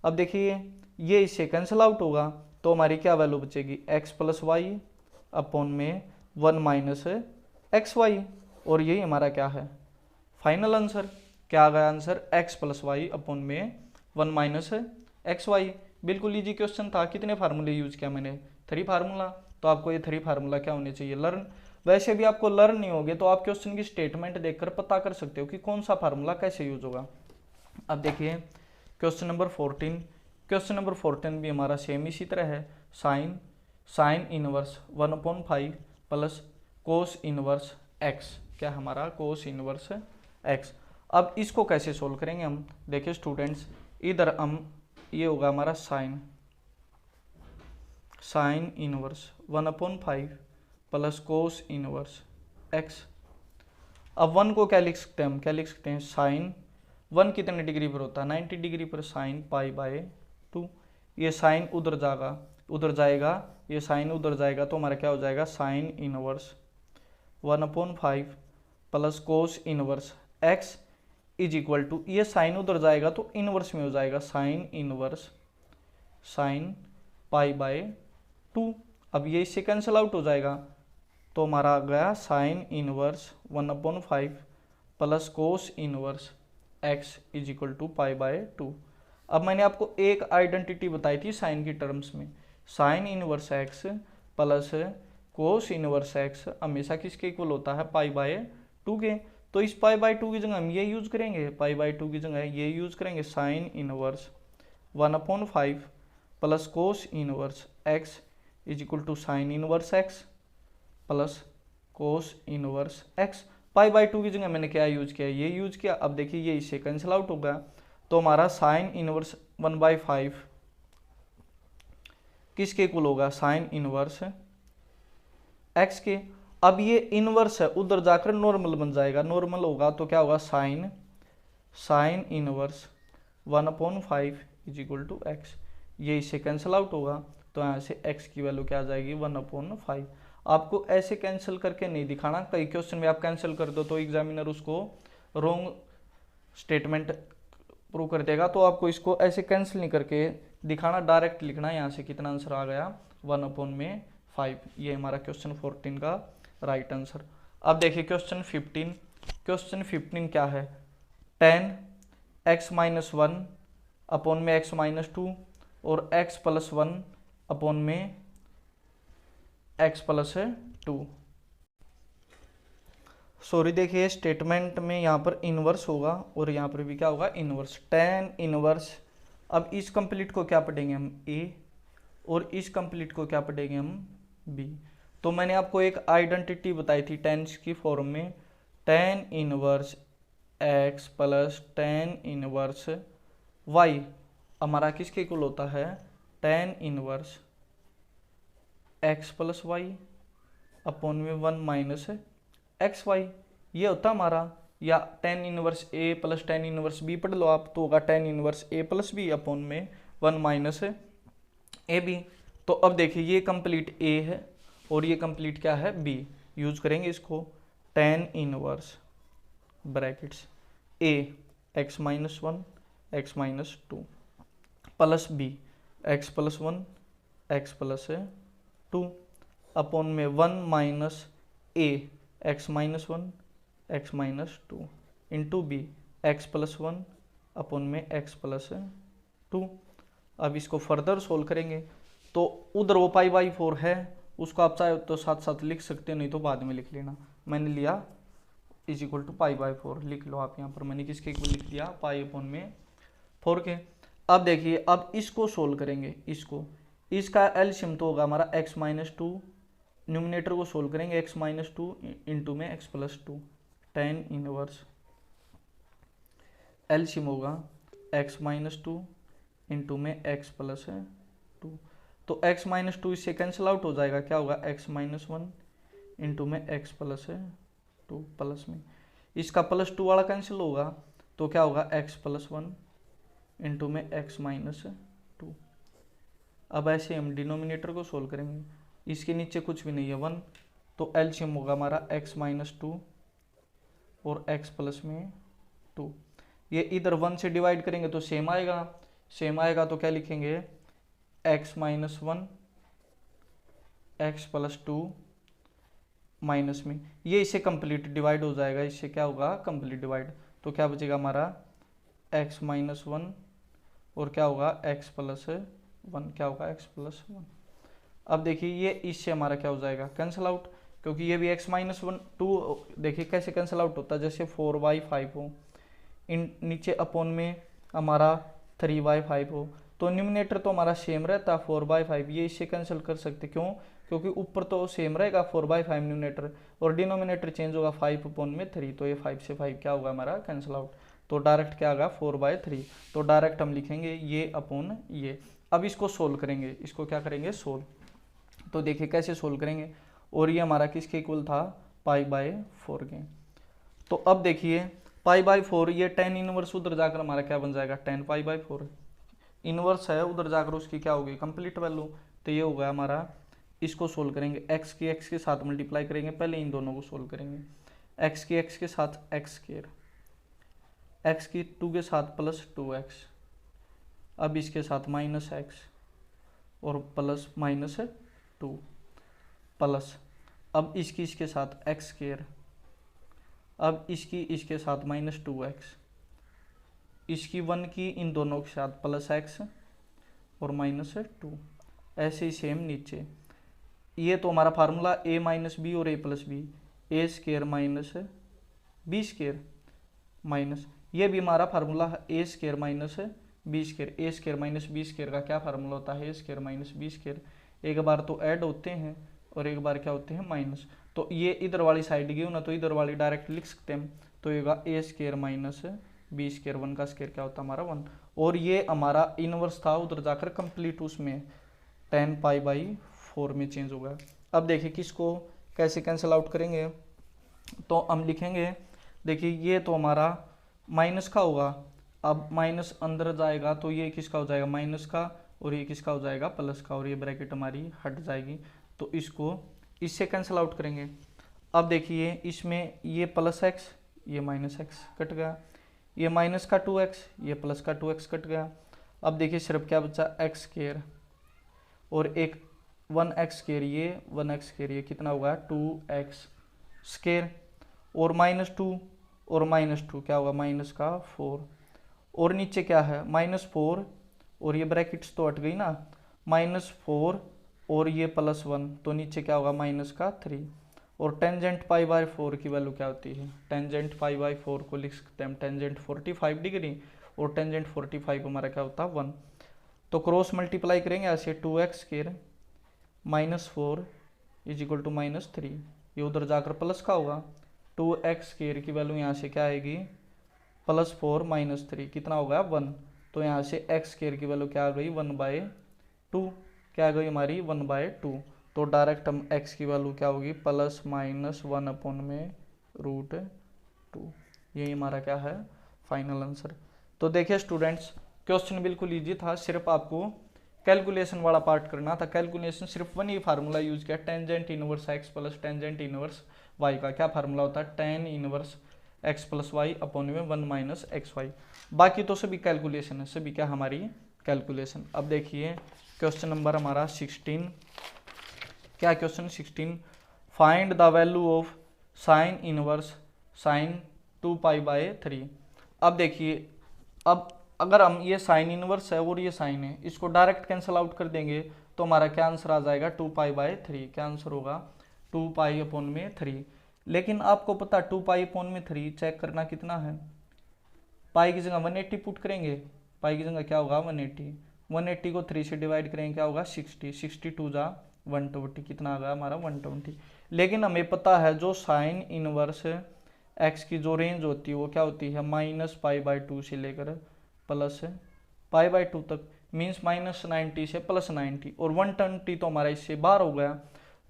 अब देखिए ये इससे कैंसिल आउट होगा, तो हमारी क्या वैल्यू बचेगी x प्लस वाई अपॉन में 1 माइनस एक्स वाई, और यही हमारा क्या है फाइनल आंसर। क्या आ गया answer x plus y upon में 1 माइनस एक्स वाई। बिल्कुल इजी क्वेश्चन था, कितने फार्मूले यूज किया मैंने 3 फार्मूला, तो आपको ये 3 फार्मूला क्या होने चाहिए लर्न। वैसे भी आपको लर्न नहीं होगे तो आप क्वेश्चन की स्टेटमेंट देखकर पता कर सकते हो कि कौन सा फार्मूला कैसे यूज होगा। अब देखिए क्वेश्चन नंबर 14, क्वेश्चन नंबर 14 भी हमारा सेम इसी तरह है, sine inverse 1/5 plus cos inverse x, क्या हमारा कोस इनवर्स x। अब इसको कैसे सोल्व करेंगे हम, देखिए स्टूडेंट्स, इधर हम ये होगा हमारा sign inverse 1/5 plus cos inverse x। अब 1 को क्या लिख सकते हैं हम, क्या लिख सकते हैं, साइन 1 कितने डिग्री पर होता है, 90 डिग्री पर, साइन π/2। ये साइन उधर जाएगा, ये साइन उधर जाएगा, तो हमारा क्या हो जाएगा, sine inverse 1/5 plus cos inverse x is equal to, ये साइन उधर जाएगा तो इनवर्स में हो जाएगा, साइन इनवर्स साइन π/2। अब ये इससे कैंसिल आउट हो जाएगा, तो हमारा आ गया sine inverse 1/5 plus cos inverse x is equal to π/2। अब मैंने आपको एक आइडेंटिटी बताई थी साइन की टर्म्स में, sign inverse x plus cos inverse x हमेशा किसके इक्वल होता है, π/2 के। तो इस π/2 की जगह हम ये यूज करेंगे, π/2 की जगह ये यूज करेंगे, sine inverse 1/5 plus cos inverse x is equal to sine inverse x plus cos inverse x। π/2 की जगह मैंने क्या यूज किया, ये यूज किया। अब देखिए ये इससे कैंसिल आउट हो गया, तो हमारा साइन इनवर्स 1/5 किसके इक्वल होगा, साइन इनवर्स x के। अब ये इनवर्स है, उधर जाकर नॉर्मल बन जाएगा, नॉर्मल होगा तो क्या होगा, sine inverse 1/5 is equal to x। ये इससे कैंसिल आउट होगा, तो यहाँ से x की वैल्यू क्या आ जाएगी, 1/5। आपको ऐसे कैंसिल करके नहीं दिखाना, कई क्वेश्चन में आप कैंसिल कर दो तो एग्जामिनर उसको रॉन्ग स्टेटमेंट प्रूव कर देगा, तो आपको इसको ऐसे कैंसिल नहीं करके दिखाना, डायरेक्ट लिखना। यहाँ से कितना आंसर आ गया, 1/5। ये हमारा क्वेश्चन 14 का राइट आंसर। अब देखिए क्वेश्चन 15। क्वेश्चन 15 क्या है, tan x-1 अपॉन में x-2 और x + 1 अपॉन में x + 2। सॉरी, देखिए स्टेटमेंट में यहाँ पर इनवर्स होगा और यहाँ पर भी क्या होगा, इनवर्स, tan इनवर्स। अब इस कंप्लीट को क्या पढ़ेंगे हम, a, और इस कंप्लीट को क्या पढ़ेंगे हम, b। तो मैंने आपको एक आइडेंटिटी बताई थी टेंस की फॉर्म में, tan inverse x plus tan inverse y हमारा किसके इक्वल होता है, tan inverse x plus y upon में 1 माइनस एक्स वाई। ये होता हमारा, या tan inverse a plus tan inverse b पढ़ लो आप, तो होगा tan inverse a plus b upon में 1 माइनस ए बी। तो अब देखिए ये कंप्लीट a है और ये कंप्लीट क्या है, b। यूज करेंगे इसको, tan inverse brackets a x-1 x-2 plus b x + 1 x + 2 upon में 1 minus a x-1 x-2 into b x + 1 upon में x + 2। अब इसको फर्दर सोल्व करेंगे, तो उधर वो π/4 है, उसको आप चाहे तो साथ साथ लिख सकते हो, नहीं तो बाद में लिख लेना। मैंने लिया इज इक्वल टू π/4, लिख लो आप यहाँ पर, मैंने किसके इक्वल लिख दिया, π/4 के। अब देखिए, अब इसको सोल्व करेंगे, इसका एलसीएम तो होगा हमारा x-2, न्यूमिनेटर को सोल्व करेंगे, x-2 इंटू में x + 2, tan इनवर्स एलसीएम होगा x-2 इंटू में x + 2। तो x-2 इससे कैंसिल आउट हो जाएगा, क्या होगा, x-1 इंटू में x + 2 प्लस में इसका +2 वाला कैंसिल होगा, तो क्या होगा, x + 1 इंटू में x - 2। अब ऐसे हम डिनोमिनेटर को सोल्व करेंगे, इसके नीचे कुछ भी नहीं है 1, तो एलसीएम होगा हमारा x-2 और x + 2। ये इधर 1 से डिवाइड करेंगे तो सेम आएगा, तो क्या लिखेंगे, x-1 x + 2 माइनस में, ये इससे कंप्लीट डिवाइड हो जाएगा, इससे क्या होगा, कंप्लीट डिवाइड, तो क्या बचेगा हमारा x-1 और क्या होगा, x + 1, क्या होगा, x + 1। अब देखिए ये इससे हमारा क्या हो जाएगा, कैंसिल आउट, क्योंकि ये भी x-1 2, देखिए कैसे कैंसिल आउट होता है, जैसे 4/5 हो, इन नीचे अपॉन में हमारा 3/5 हो, तो न्यूमिनेटर तो हमारा सेम रहता 4/5, ये इससे कैंसिल कर सकते, क्यों, क्योंकि ऊपर तो सेम रहेगा 4/5 न्यूमिनेटर और डिनोमिनेटर चेंज होगा 5/3, तो ये 5 से 5 क्या होगा हमारा, कैंसिल आउट। तो डायरेक्ट क्या आएगा 4/3। तो डायरेक्ट हम लिखेंगे ये अपॉन ये। अब इसको सोल्व करेंगे, इसको क्या करेंगे सोल्व। तो देखिए कैसे सोल्व करेंगे, और ये हमारा किसके इक्वल था π/4 के। तो अब देखिए π/4 ये tan इनवर्स उधर जाकर हमारा क्या बन जाएगा tan π/4 इनवर्स है, उधर जाकर उसकी क्या होगी कंप्लीट वैल्यू। तो ये होगा हमारा, इसको सोल्व करेंगे x के साथ मल्टीप्लाई करेंगे, पहले इन दोनों को सोल्व करेंगे। x के साथ x², x की 2 के साथ प्लस 2x, अब इसके साथ -x और प्लस -2 प्लस, अब इसके साथ x², अब इसके साथ -2x, इसकी 1 की इन दोनों के साथ प्लस x और -2, ऐसे ही सेम नीचे। ये तो हमारा फार्मूला a - b और a + b, a² minus b² minus, ये भी हमारा फार्मूला है a² minus b², a² - b² का क्या फार्मूला होता है a² - b²। एक बार तो ऐड होते हैं और एक बार क्या होते हैं माइनस। तो ये इधर वाली साइड गई ना, तो इधर वाली डायरेक्ट लिख सकते हैं। तो ये होगा a² - b², 1 का स्क्वायर क्या होता है हमारा 1। और ये हमारा इनवर्स था, उधर जाकर कंप्लीट उसमें tan π/4 में चेंज होगा। अब देखिए किसको कैसे कैंसिल आउट करेंगे, तो हम लिखेंगे, देखिए ये तो हमारा माइनस का होगा, अब माइनस अंदर जाएगा तो ये किसका हो जाएगा माइनस का, और ये किसका हो जाएगा प्लस का, और ये ब्रैकेट हमारी हट जाएगी। तो इसको इससे कैंसिल आउट करेंगे। अब देखिए इसमें ये +x ये -x कट गया, ये माइनस का 2x ये प्लस का 2x कट गया। अब देखिए सिर्फ क्या बचा x² और एक 1x², ये 1x² ये कितना होगा 2x² और -2 और -2 क्या होगा -4, और नीचे क्या है -4 और ये ब्रैकेट्स तो हट गई ना, -4 और ये +1, तो नीचे क्या होगा -3। और टेंजेंट π/4 की वैल्यू क्या होती है, टेंजेंट π/4 को लिख सकते हैं हम टेंजेंट 45 डिग्री, और टेंजेंट 45 हमारा क्या होता है 1। तो क्रॉस मल्टीप्लाई करेंगे ऐसे 2x² -4 = -3, ये उधर जाकर प्लस का होगा। 2x² की वैल्यू यहाँ से क्या आएगी +4 -3 कितना होगा 1। तो यहाँ से x² की वैल्यू क्या आ गई 1/2, क्या आ गई हमारी 1/2। तो डायरेक्ट हम x की वैल्यू क्या होगी ±1/√2। यही हमारा क्या है फाइनल आंसर। तो देखिए स्टूडेंट्स क्वेश्चन बिल्कुल ईजी था, सिर्फ आपको कैलकुलेशन वाला पार्ट करना था। कैलकुलेशन सिर्फ वन ही फार्मूला यूज किया, tangent inverse x plus tangent inverse y का क्या फार्मूला होता है tan inverse x plus y upon में 1 - xy। बाकी तो सभी कैलकुलेशन है, सभी क्या हमारी कैलकुलेशन। अब देखिए क्वेश्चन नंबर हमारा 16, क्या question 16, find the value of sine inverse sine 2π/3। अब देखिए, अब अगर हम ये साइन इनवर्स है और ये साइन है, इसको डायरेक्ट कैंसिल आउट कर देंगे तो हमारा क्या आंसर आ जाएगा 2π/3। क्या आंसर होगा 2π/3। लेकिन आपको पता 2π/3 चेक करना कितना है, पाई की जगह 180 पुट करेंगे, पाई की जगह क्या होगा 180, 180 को 3 से डिवाइड करेंगे क्या होगा 60, 62 जा 120, कितना आ गया हमारा 120। लेकिन हमें पता है जो साइन इनवर्स x की जो रेंज होती है वो क्या होती है -π/2 से लेकर +π/2 तक, मीन्स -90 से +90, और 120 तो हमारा इससे बाहर हो गया।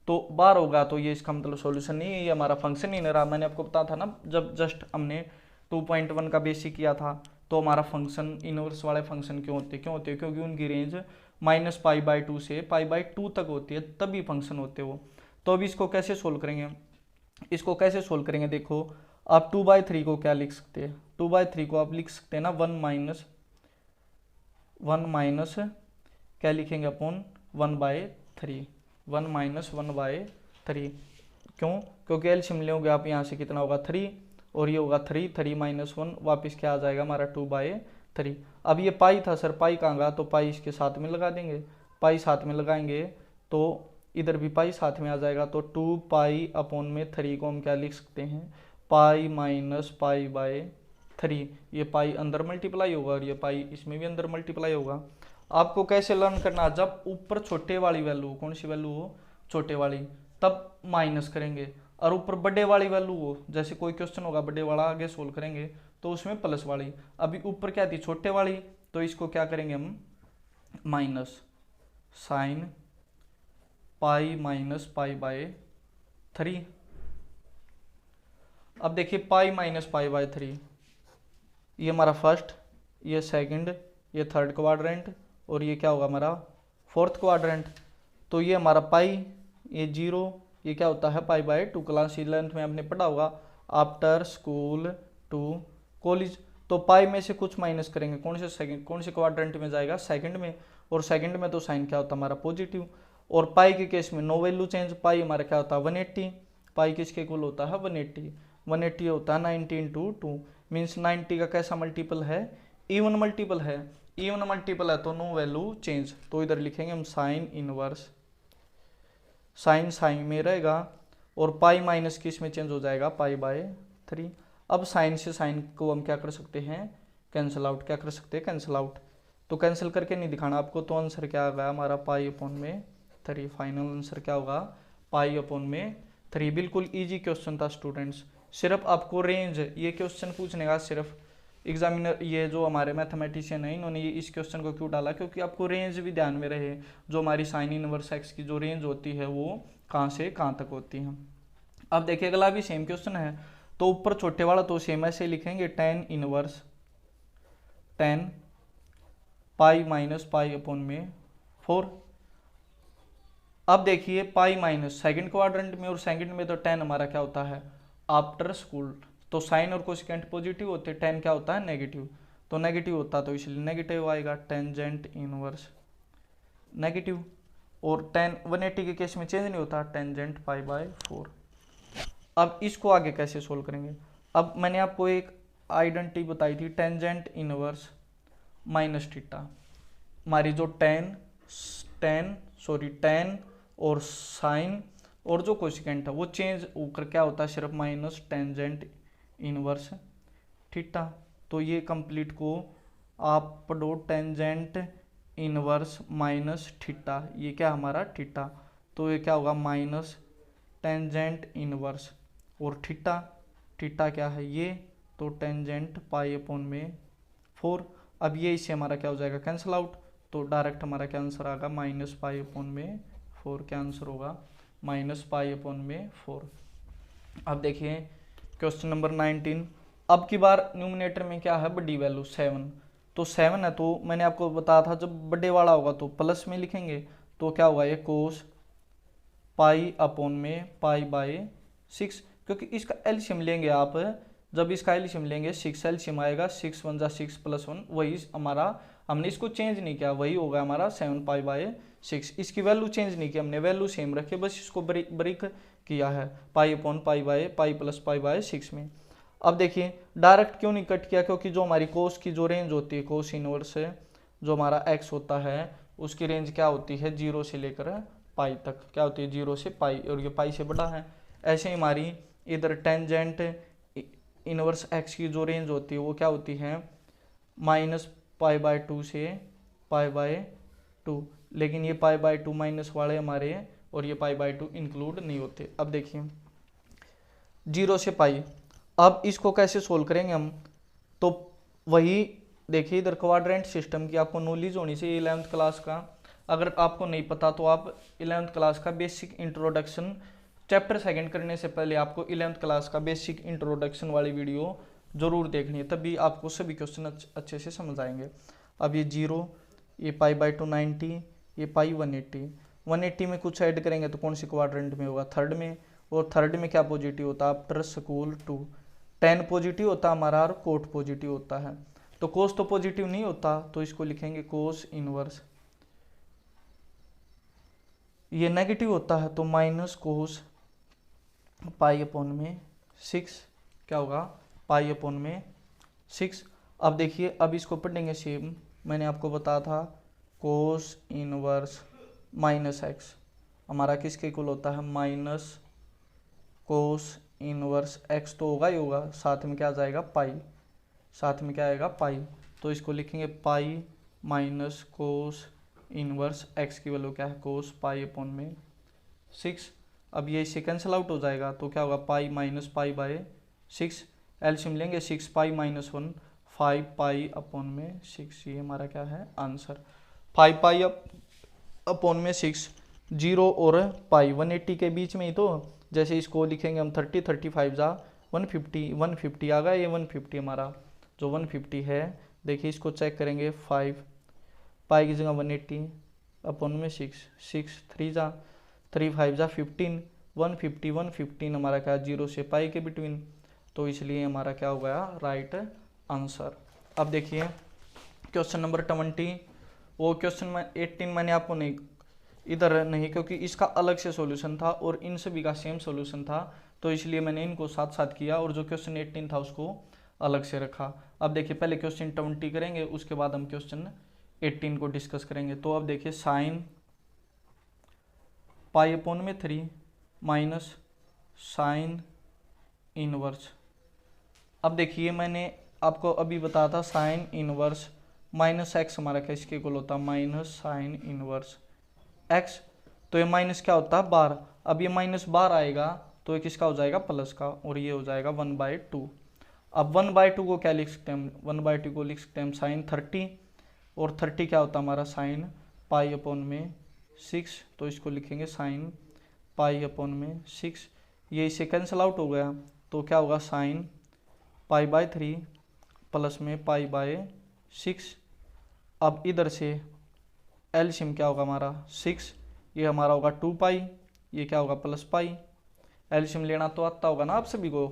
तो बाहर होगा तो ये इसका मतलब सॉल्यूशन नहीं है, ये हमारा फंक्शन ही नहीं रहा। मैंने आपको बताया था ना जब जस्ट हमने 2.1 का बेसिक किया था, तो हमारा फंक्शन इनवर्स वाले फंक्शन क्यों होते हैं क्योंकि उनकी रेंज -π/2 से π/2 तक होती है, तभी फंक्शन होते वो। तो अब इसको कैसे सोल्व करेंगे, इसको कैसे सोल्व करेंगे, देखो आप 2/3 को क्या लिख सकते हैं, 2/3 को आप लिख सकते हैं ना 1 माइनस क्या लिखेंगे अपॉन 1/3, 1 - 1/3। क्यों, क्योंकि एलसीएम लोगे आप, यहाँ से कितना होगा 3 और ये होगा 3, 3 - 1 वापस क्या आ जाएगा हमारा 2/3। अब ये पाई था सर, पाई कहाँ गया, तो पाई इसके साथ में लगा देंगे, पाई साथ में लगाएंगे तो इधर भी पाई साथ में आ जाएगा। तो 2π/3 को हम क्या लिख सकते हैं पाई -π/3। ये पाई अंदर मल्टीप्लाई होगा और ये पाई इसमें भी अंदर मल्टीप्लाई होगा। आपको कैसे लर्न करना, जब ऊपर छोटे वाली वैल्यू, कौन सी वैल्यू हो छोटे वाली, तब माइनस करेंगे, और ऊपर बड़े वाली वैल्यू हो, जैसे कोई क्वेश्चन होगा बड़े वाला आगे सोल्व करेंगे तो उसमें प्लस वाली। अभी ऊपर क्या थी, छोटे वाली, तो इसको क्या करेंगे हम, minus sine pi minus pi by 3। अब देखिए पाई माइनस पाई बाय 3, ये हमारा फर्स्ट, ये सेकंड, ये थर्ड क्वाड्रेंट, और ये क्या होगा हमारा फोर्थ क्वाड्रेंट। तो ये हमारा पाई, ये 0, ये क्या होता है पाई बाय 2। क्लास 11th में आपने पढ़ा होगा आफ्टर स्कूल टू कॉलेज। तो पाई में से कुछ माइनस करेंगे, कौन से सेकंड, कौन से क्वाड्रेंट में जाएगा, सेकंड में, और सेकंड में तो साइन क्या होता है हमारा पॉजिटिव। और पाई के केस में नो वैल्यू चेंज, पाई हमारा क्या होता है 180, पाई किसके इक्वल होता है 180, 180 होता है 90 इंटू 2, मीन्स 90 का कैसा मल्टीपल है, इवन मल्टीपल है, इवन मल्टीपल है तो नो वैल्यू चेंज। तो इधर लिखेंगे हम साइन इनवर्स, साइन साइन में रहेगा, और पाई माइनस किस में चेंज हो जाएगा, पाई बाय 3। अब साइन से साइन को हम क्या कर सकते हैं, कैंसिल आउट, क्या कर सकते हैं, कैंसिल आउट। तो कैंसिल करके नहीं दिखाना आपको, तो आंसर क्या आ गया हमारा पाई अपॉन में 3। फाइनल आंसर क्या होगा, पाई अपॉन में 3। बिल्कुल इजी क्वेश्चन था स्टूडेंट्स, सिर्फ आपको रेंज, ये क्वेश्चन पूछने का सिर्फ एग्जामिनर, ये जो हमारे मैथमेटिशियन है इन्होंने ये इस क्वेश्चन को क्यों डाला, क्योंकि आपको रेंज भी ध्यान में रहे, जो हमारी साइन इनवर्स एक्स की जो रेंज होती है वो कहाँ से कहाँ तक होती है। अब देखिए अगला भी सेम क्वेश्चन है, तो ऊपर छोटे वाला तो सेम ऐसे लिखेंगे tan inverse tan pi minus pi upon में 4। अब देखिए पाई माइनस सेकंड क्वाड्रेंट में, और सेकंड में तो tan हमारा क्या होता है आफ्टर स्कूल, तो साइन और कोसेकेंट पॉजिटिव होते, tan क्या होता है नेगेटिव, तो नेगेटिव होता तो इसलिए नेगेटिव आएगा, टेंजेंट इनवर्स नेगेटिव। और tan 180 के केस में चेंज नहीं होता, टेंजेंट पाई बाय 4। अब इसको आगे कैसे सोल्व करेंगे, अब मैंने आपको एक आइडेंटिटी बताई थी, टेंजेंट इनवर्स माइनस थीटा, हमारी जो tan और साइन और जो कोसेकेंट है वो चेंज होकर क्या होता है, सिर्फ माइनस टेंजेंट इनवर्स थीटा। तो ये कंप्लीट को आप पढ़ो, टेंजेंट इनवर्स माइनस थीटा, ये क्या हमारा थीटा, तो ये क्या होगा माइनस टेंजेंट इनवर्स और थीटा, थीटा क्या है ये, तो टेंजेंट पाई अपॉन में 4। अब ये इससे हमारा क्या हो जाएगा कैंसिल आउट, तो डायरेक्ट हमारा क्या आंसर आएगा माइनस पाई अपॉन में 4, क्या आंसर होगा माइनस पाई अपॉन में 4। अब देखिए क्वेश्चन नंबर 19, अब की बार न्यूमिनेटर में क्या है बड़ी वैल्यू 7, तो 7 है, तो मैंने आपको बताया था जब बड़े वाला होगा तो प्लस में लिखेंगे, तो क्या होगा ये कोस पाई अपॉन में पाई बाय 6, क्योंकि इसका एलसीएम लेंगे आप, जब इसका एलसीएम लेंगे 6 एलसीएम आएगा, 6 1 जा 6 + 1 वही हमारा, हमने इसको चेंज नहीं किया, वही होगा हमारा 7 पाई बाय 6। इसकी वैल्यू चेंज नहीं की हमने, वैल्यू सेम रखे, बस इसको ब्रेक किया है pi upon pi by pi plus pi by 6 में। अब देखिए डायरेक्ट क्यों नहीं कट किया, क्योंकि जो हमारी कोस की जो रेंज होती है, कोस इनवर्स है जो हमारा एक्स होता है उसकी रेंज क्या होती है 0 से लेकर पाई तक, क्या होती है 0 से पाई, और ये पाई से बड़ा है। ऐसे ही हमारी इधर टेंजेंट इनवर्स एक्स की जो रेंज होती है वो क्या होती है माइनस पाई बाय 2 से पाई बाय 2, लेकिन ये पाई बाय 2 माइनस वाले हमारे और ये पाई बाय 2 इंक्लूड नहीं होते। अब देखिए 0 से पाई, अब इसको कैसे सोल्व करेंगे हम, तो वही देखिए इधर क्वाड्रेंट सिस्टम की आपको नॉलेज होनी चाहिए 11th क्लास का, अगर आपको नहीं पता तो आप 11th क्लास का बेसिक इंट्रोडक्शन चैप्टर सेकंड करने से पहले आपको 11th क्लास का बेसिक इंट्रोडक्शन वाली वीडियो जरूर देखनी है, तभी आपको सभी क्वेश्चन अच्छे से समझ आएंगे। अब ये 0, ये पाई बाय 2 90, ये पाई 180 में कुछ ऐड करेंगे तो कौन सी क्वाड्रेंट में होगा, थर्ड में, और थर्ड में क्या पॉजिटिव होता है आफ्टर स्कूल 2, tan पॉजिटिव होता है हमारा और कोट पॉजिटिव होता है, तो कोस तो पॉजिटिव नहीं होता, तो इसको लिखेंगे कोस इनवर्स, ये नेगेटिव होता है तो माइनस कोस पाई अपॉन में 6, क्या होगा पाई अपॉन में 6। अब देखिए अब इसको पढ़ेंगे सेम, मैंने आपको बताया था कोस इनवर्स माइनस एक्स हमारा किसके इक्वल होता है माइनस कोस इनवर्स एक्स, तो होगा ही होगा, साथ में क्या आ जाएगा पाई, साथ में क्या आएगा पाई, तो इसको लिखेंगे pi minus cos inverse x की वैल्यू क्या है कोस पाई अपॉन में 6। अब ये इससे कैंसिल आउट हो जाएगा, तो क्या होगा pi minus pi by 6, LCM लेंगे 6 पाई माइनस 1, 5 पाई अपॉन में 6, ये हमारा क्या है आंसर। 5 पाई अपॉन में 6, 0 और पाई 180 के बीच में ही, तो जैसे इसको लिखेंगे हम 30, 35 जा 150, 150 आ गया, ये 150 हमारा जो 150 है। देखिए इसको चेक करेंगे, 5 पाई की जगह 180 अपॉन में 6, 6 3 जा 3 5 जा 15, 150 115 हमारा क्या 0 से पाई के बिटवीन, तो इसलिए हमारा क्या हो गया राइट आंसर। अब देखिए क्वेश्चन नंबर 20, वो क्वेश्चन में 18 मैंने आपको नहीं इधर नहीं, क्योंकि इसका अलग से सॉल्यूशन था और इन सभी का सेम सॉल्यूशन था, तो इसलिए मैंने इनको साथ साथ किया और जो क्वेश्चन 18 था उसको अलग से रखा। अब देखिए पहले क्वेश्चन 20 करेंगे, उसके बाद हम क्वेश्चन 18 को डिस्कस करेंगे। तो अब देखिए साइन पाई अपॉन में 3 माइनस साइन इनवर्स। अब देखिए मैंने आपको अभी बताया था साइन इनवर्स माइनस एक्स हमारा क्या इसके इक्वल होता है माइनस साइन इनवर्स एक्स, तो ये माइनस क्या होता है बार। अब ये माइनस बार आएगा तो ये किसका हो जाएगा प्लस का, और ये हो जाएगा 1/2। अब 1/2 को क्या लिख सकते हैं हम, 1/2 को लिख सकते हैं हम साइन 30, और 30 क्या होता है हमारा साइन पाई अपॉन में 6, तो इसको लिखेंगे साइन पाई अपॉन में 6, ये इससे कैंसिल आउट हो गया, तो क्या होगा साइन पाई/3 प्लस में पाई/6। अब इधर से एलसीएम क्या होगा हमारा 6, ये हमारा होगा 2 पाई, ये क्या होगा प्लस पाई। एलसीएम लेना तो आता होगा ना आप सभी को,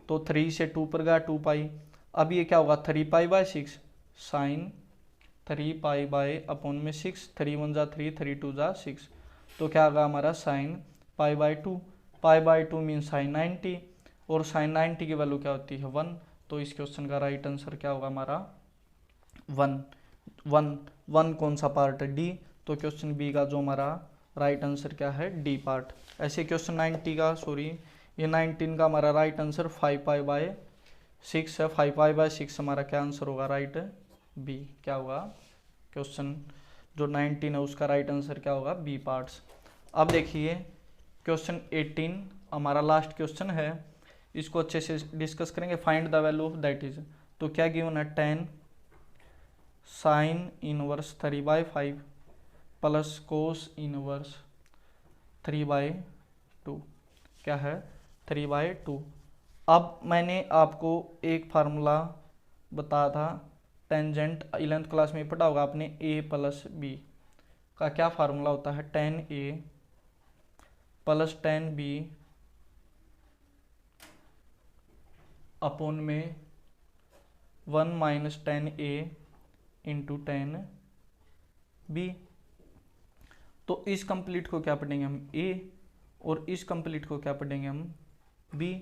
तो 3 से 2 पर गया 2 पाई। अब ये क्या होगा 3 पाई/6 साइन 3 पाई अपॉन में 6, 3 1 जा 3, 3 2 जा 6, तो क्या होगा हमारा साइन पाई/2, पाई/2 मीन साइन 90, और साइन 90 की वैल्यू क्या होती है 1, तो इस क्वेश्चन का राइट आंसर क्या होगा हमारा 1। 1 कौन सा पार्ट है डी, तो क्वेश्चन बी का जो हमारा राइट आंसर क्या है डी पार्ट। ऐसे क्वेश्चन 90 का ये 19 का हमारा राइट आंसर 5 पाई/6 है, 5 पाई/6 हमारा क्या आंसर होगा राइट बी, क्या होगा क्वेश्चन जो 19 है उसका राइट आंसर क्या होगा बी पार्ट्स। अब देखिए क्वेश्चन 18 हमारा लास्ट क्वेश्चन है, इसको अच्छे से डिस्कस करेंगे। Find the value of that is, तो क्या गिवन है 10 sign inverse 3/5 plus cos inverse 3/2, क्या है 3/2। अब मैंने आपको एक फार्मूला बताया था, टेंजेंट 11th क्लास में पढ़ा होगा आपने, a प्लस बी का क्या फार्मूला होता है 10a प्लस 10b अपॉन में 1 माइनस 10a इंटू 10b। तो इस कंप्लीट को क्या पढ़ेंगे हम a और इस कंप्लीट को क्या पढ़ेंगे हम b।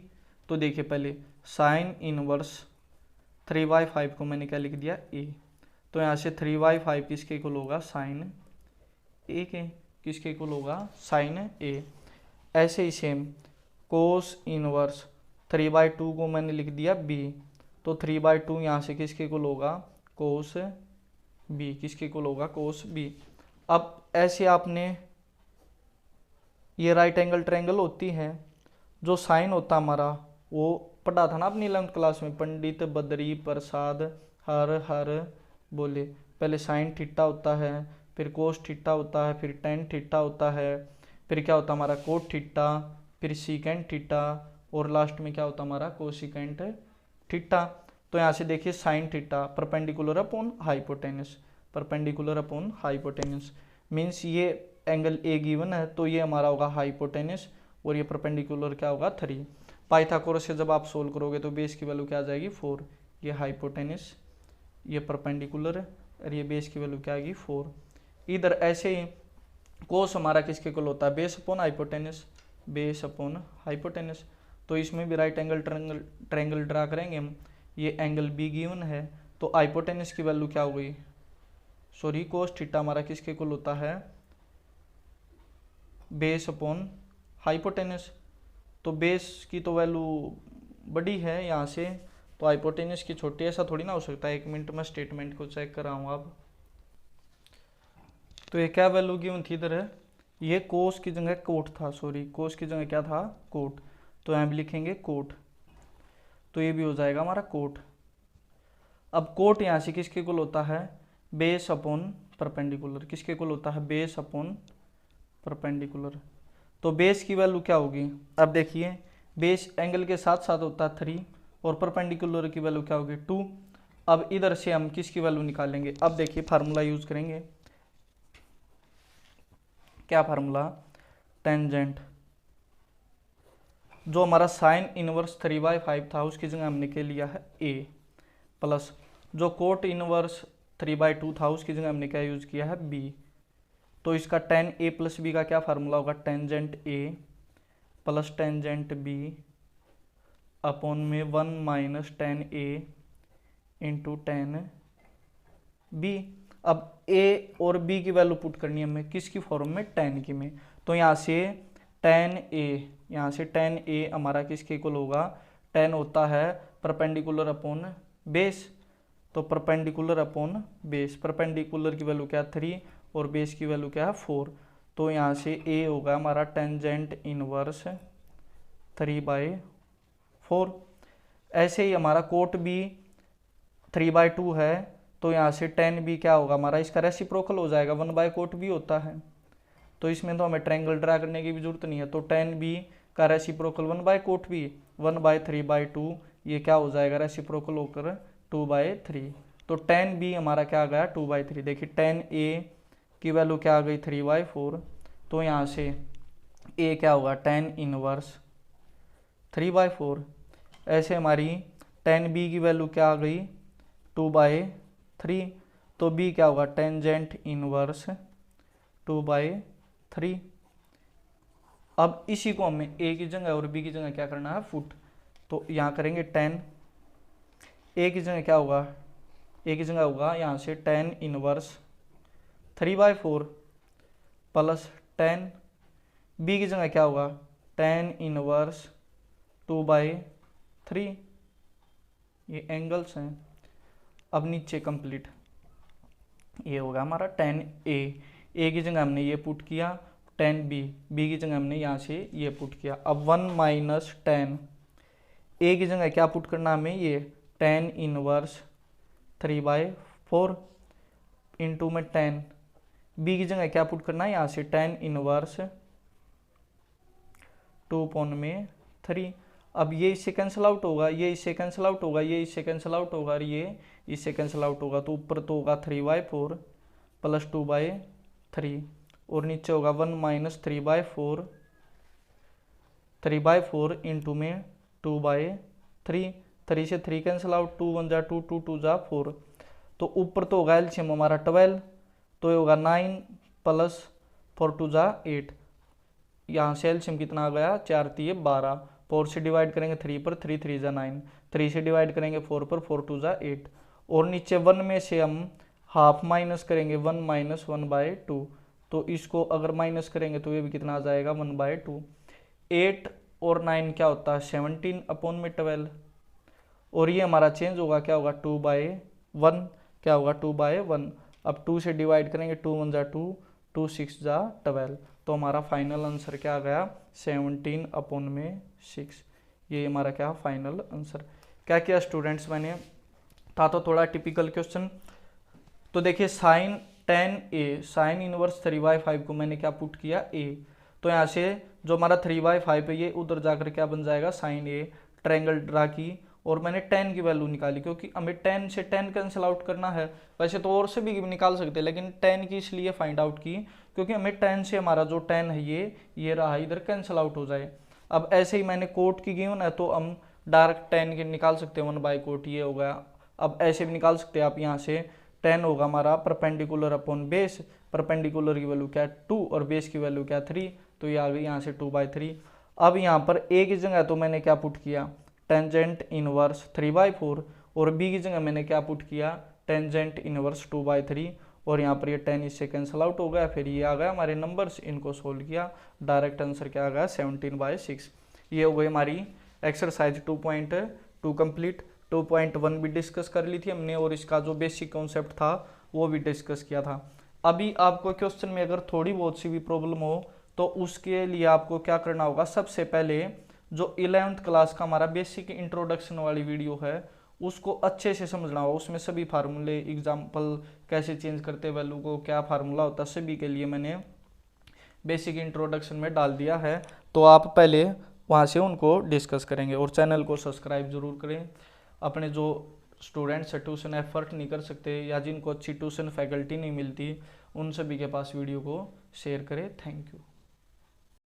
तो देखिए पहले साइन इनवर्स 3/5 को मैंने क्या लिख दिया a, तो यहाँ से 3/5 किसके इक्वल होगा साइन a के, किसके इक्वल होगा साइन a। ऐसे ही सेम कोस इनवर्स 3/2 को मैंने लिख दिया b, तो 3/2 यहाँ से किसके इक्वल होगा कोस b, किसके इक्वल होगा कोस b। अब ऐसे आपने ये राइट एंगल ट्रायंगल होती है, जो साइन होता हमारा वो पढ़ा था ना अपनी 11th क्लास में, पंडित बद्री प्रसाद हर हर बोले। पहले साइन थीटा होता है, फिर कोस थीटा होता है, फिर टेन थीटा होता है, फिर क्या होता है हमारा कोट थीटा, फिर सीकेंट थीटा, और लास्ट में क्या होता है हमारा कोसिकेंट थीटा। तो यहाँ से देखिए sine theta perpendicular upon hypotenuse, perpendicular upon hypotenuse means ये एंगल ए गिवन है, तो ये हमारा होगा हाइपोटेनस और ये परपेंडिकुलर क्या होगा 3। पाइथागोरस से जब आप सोल्व करोगे तो बेस की वैल्यू क्या आ जाएगी 4, ये हाइपोटेनस ये परपेंडिकुलर और ये बेस की वैल्यू क्या आएगी 4। इधर ऐसे ही कोस हमारा किसके इक्वल होता है base upon hypotenuse, base upon hypotenuse. तो इसमें भी राइट एंगल ट्रायंगल ड्रा करेंगे हम, ये एंगल बी गिवन है, तो हाइपोटेनस की वैल्यू क्या हो गई कोस थीटा हमारा किसके इक्वल होता है बेस अपॉन हाइपोटेनस। तो बेस की तो वैल्यू बड़ी है यहाँ से, तो हाइपोटेनस की छोटी, ऐसा थोड़ी ना हो सकता है। 1 मिनट में स्टेटमेंट को चेक कर रहा हूँ अब। तो ये क्या वैल्यू गिवन थी इधर है, ये कोस की जगह कोट था, कोस की जगह क्या था कोट, तो यहाँ भी लिखेंगे कोट। तो ये भी हो जाएगा हमारा कोट। अब कोट यहाँ से किसके इक्वल होता है, बेस अपॉन परपेंडिकुलर। किसके इक्वल होता है, बेस अपॉन परपेंडिकुलर। तो बेस की वैल्यू क्या होगी, अब देखिए बेस एंगल के साथ साथ होता है 3 और परपेंडिकुलर की वैल्यू क्या होगी 2। अब इधर से हम किसकी वैल्यू निकालेंगे, अब देखिए फार्मूला यूज करेंगे, क्या फार्मूला, टेंजेंट। जो हमारा साइन इनवर्स 3/5 था उसकी जगह हमने क्या लिया है a, प्लस जो कोट इनवर्स 3/2 था उसकी जगह हमने क्या यूज किया है b। तो इसका tan a प्लस b का क्या फार्मूला होगा, tangent a plus tangent b upon में 1 minus tan a into tan b। अब a और b की वैल्यू पुट करनी है हमें किसकी फॉर्म में, tan की में। तो यहाँ से tan a, यहाँ से tan a हमारा किसके इक्वल होगा, tan होता है परपेंडिकुलर अपॉन बेस, तो परपेंडिकुलर अपॉन बेस। परपेंडिकुलर की वैल्यू क्या है 3 और बेस की वैल्यू क्या है 4। तो यहाँ से a होगा हमारा टेंजेंट इनवर्स 3/4। ऐसे ही हमारा कोट भी 3/2 है, तो यहाँ से tan b क्या होगा हमारा, इसका रेसिप्रोकल हो जाएगा, 1/कोट भी होता है। तो इसमें तो हमें ट्रायंगल ड्रा करने की भी जरूरत नहीं है। तो tan b का रेसिप्रोकल 1/कोट भी 1/3/2, ये क्या हो जाएगा रेसिप्रोकल होकर 2/3। तो tan b हमारा क्या आ गया 2/3। देखिए tan a की वैल्यू क्या आ गई 3/4। तो यहाँ से a क्या होगा tan इनवर्स 3/4। ऐसे हमारी tan b की वैल्यू क्या आ गई 2/3। तो b क्या होगा टेंजेंट इनवर्स 2/3। अब इसी को हमें a की जगह और b की जगह क्या करना है फुट। तो यहाँ करेंगे tan, a की जगह क्या होगा, a की जगह होगा यहाँ से tan inverse 3/4 plus tan, b की जगह क्या होगा tan इनवर्स 2/3। ये एंगल्स हैं। अब नीचे कंप्लीट, ये होगा हमारा tan a की जगह हमने ये पुट किया, tan b की जगह हमने यहाँ से ये पुट किया। अब 1 माइनस tan a की जगह क्या पुट करना हमें, ये tan इनवर्स 3/4 इंटू में tan b की जगह क्या पुट करना है, यहाँ से tan इनवर्स 2/3। अब ये इससे कैंसिल आउट होगा, ये इससे कैंसिल आउट होगा, ये इससे कैंसिल आउट होगा और ये इससे कैंसिल आउट होगा। तो ऊपर तो होगा 3/4 प्लस 2/3 और नीचे होगा 1 माइनस 3/4 इंटू में 2/3। 3 से 3 कैंसिल आउट, 2 1 जा 2, 2 2 जा 4। तो ऊपर तो होगा एलसीएम हमारा 12, तो ये होगा 9 प्लस 4 2 जा 8। यहाँ से एलसीएम कितना आ गया 4 3 12। 4 से डिवाइड करेंगे 3 पर, 3 3 जा 9। 3 से डिवाइड करेंगे 4 पर, 4 2 जा 8। और नीचे 1 में से हम हाफ माइनस करेंगे, 1 माइनस 1/2। तो इसको अगर माइनस करेंगे तो ये भी कितना आ जाएगा 1/2। 8 और 9 क्या होता है 17 अपॉन में 12। और ये हमारा चेंज होगा, क्या होगा 2/1, क्या होगा 2/1। अब 2 से डिवाइड करेंगे, 2 1 जा 2, 2 6 जा 12। तो हमारा फाइनल आंसर क्या आ गया 17 अपॉन में 6। ये हमारा क्या फाइनल आंसर। क्या किया स्टूडेंट्स मैंने, था तो थोड़ा टिपिकल क्वेश्चन। तो देखिए sine tan a, sine inverse 3/5 को मैंने क्या पुट किया a। तो यहाँ से जो हमारा 3/5 है ये उधर जाकर क्या बन जाएगा साइन a। ट्रायंगल ड्रा की और मैंने tan की वैल्यू निकाली, क्योंकि हमें tan से tan कैंसिल आउट करना है। वैसे तो और से भी निकाल सकते हैं, लेकिन tan की इसलिए फाइंड आउट की क्योंकि हमें tan से हमारा जो tan है ये रहा इधर कैंसिल आउट हो जाए। अब ऐसे ही मैंने कोट की गिवन है तो हम डायरेक्ट tan के निकाल सकते हैं, 1/कोट ये हो गया। अब ऐसे भी निकाल सकते हैं आप, यहाँ से tan होगा हमारा परपेंडिकुलर अपॉन बेस। परपेंडिकुलर की वैल्यू क्या है 2 और बेस की वैल्यू क्या है 3, तो ये आ गई यहाँ से 2/3। अब यहाँ पर a की जगह तो मैंने क्या पुट किया टेंजेंट इनवर्स 3/4 और b की जगह मैंने क्या पुट किया टेंजेंट इनवर्स 2/3। और यहाँ पर ये tan इससे कैंसिल आउट हो गया, फिर ये आ गया हमारे नंबर्स, इनको सोल्व किया, डायरेक्ट आंसर क्या आ गया 17/6। ये हो गई हमारी एक्सरसाइज 2.2 कंप्लीट। 2.1 भी डिस्कस कर ली थी हमने और इसका जो बेसिक कॉन्सेप्ट था वो भी डिस्कस किया था। अभी आपको क्वेश्चन में अगर थोड़ी बहुत सी भी प्रॉब्लम हो तो उसके लिए आपको क्या करना होगा, सबसे पहले जो 11th क्लास का हमारा बेसिक इंट्रोडक्शन वाली वीडियो है उसको अच्छे से समझना होगा। उसमें सभी फार्मूले, एग्जाम्पल कैसे चेंज करते वैल्यू को, क्या फार्मूला होता है, सभी के लिए मैंने बेसिक इंट्रोडक्शन में डाल दिया है। तो आप पहले वहाँ से उनको डिस्कस करेंगे और चैनल को सब्सक्राइब जरूर करें। अपने जो स्टूडेंट्स ट्यूशन एफर्ट नहीं कर सकते या जिनको अच्छी ट्यूशन फैकल्टी नहीं मिलती, उन सभी के पास वीडियो को शेयर करें। Thank you.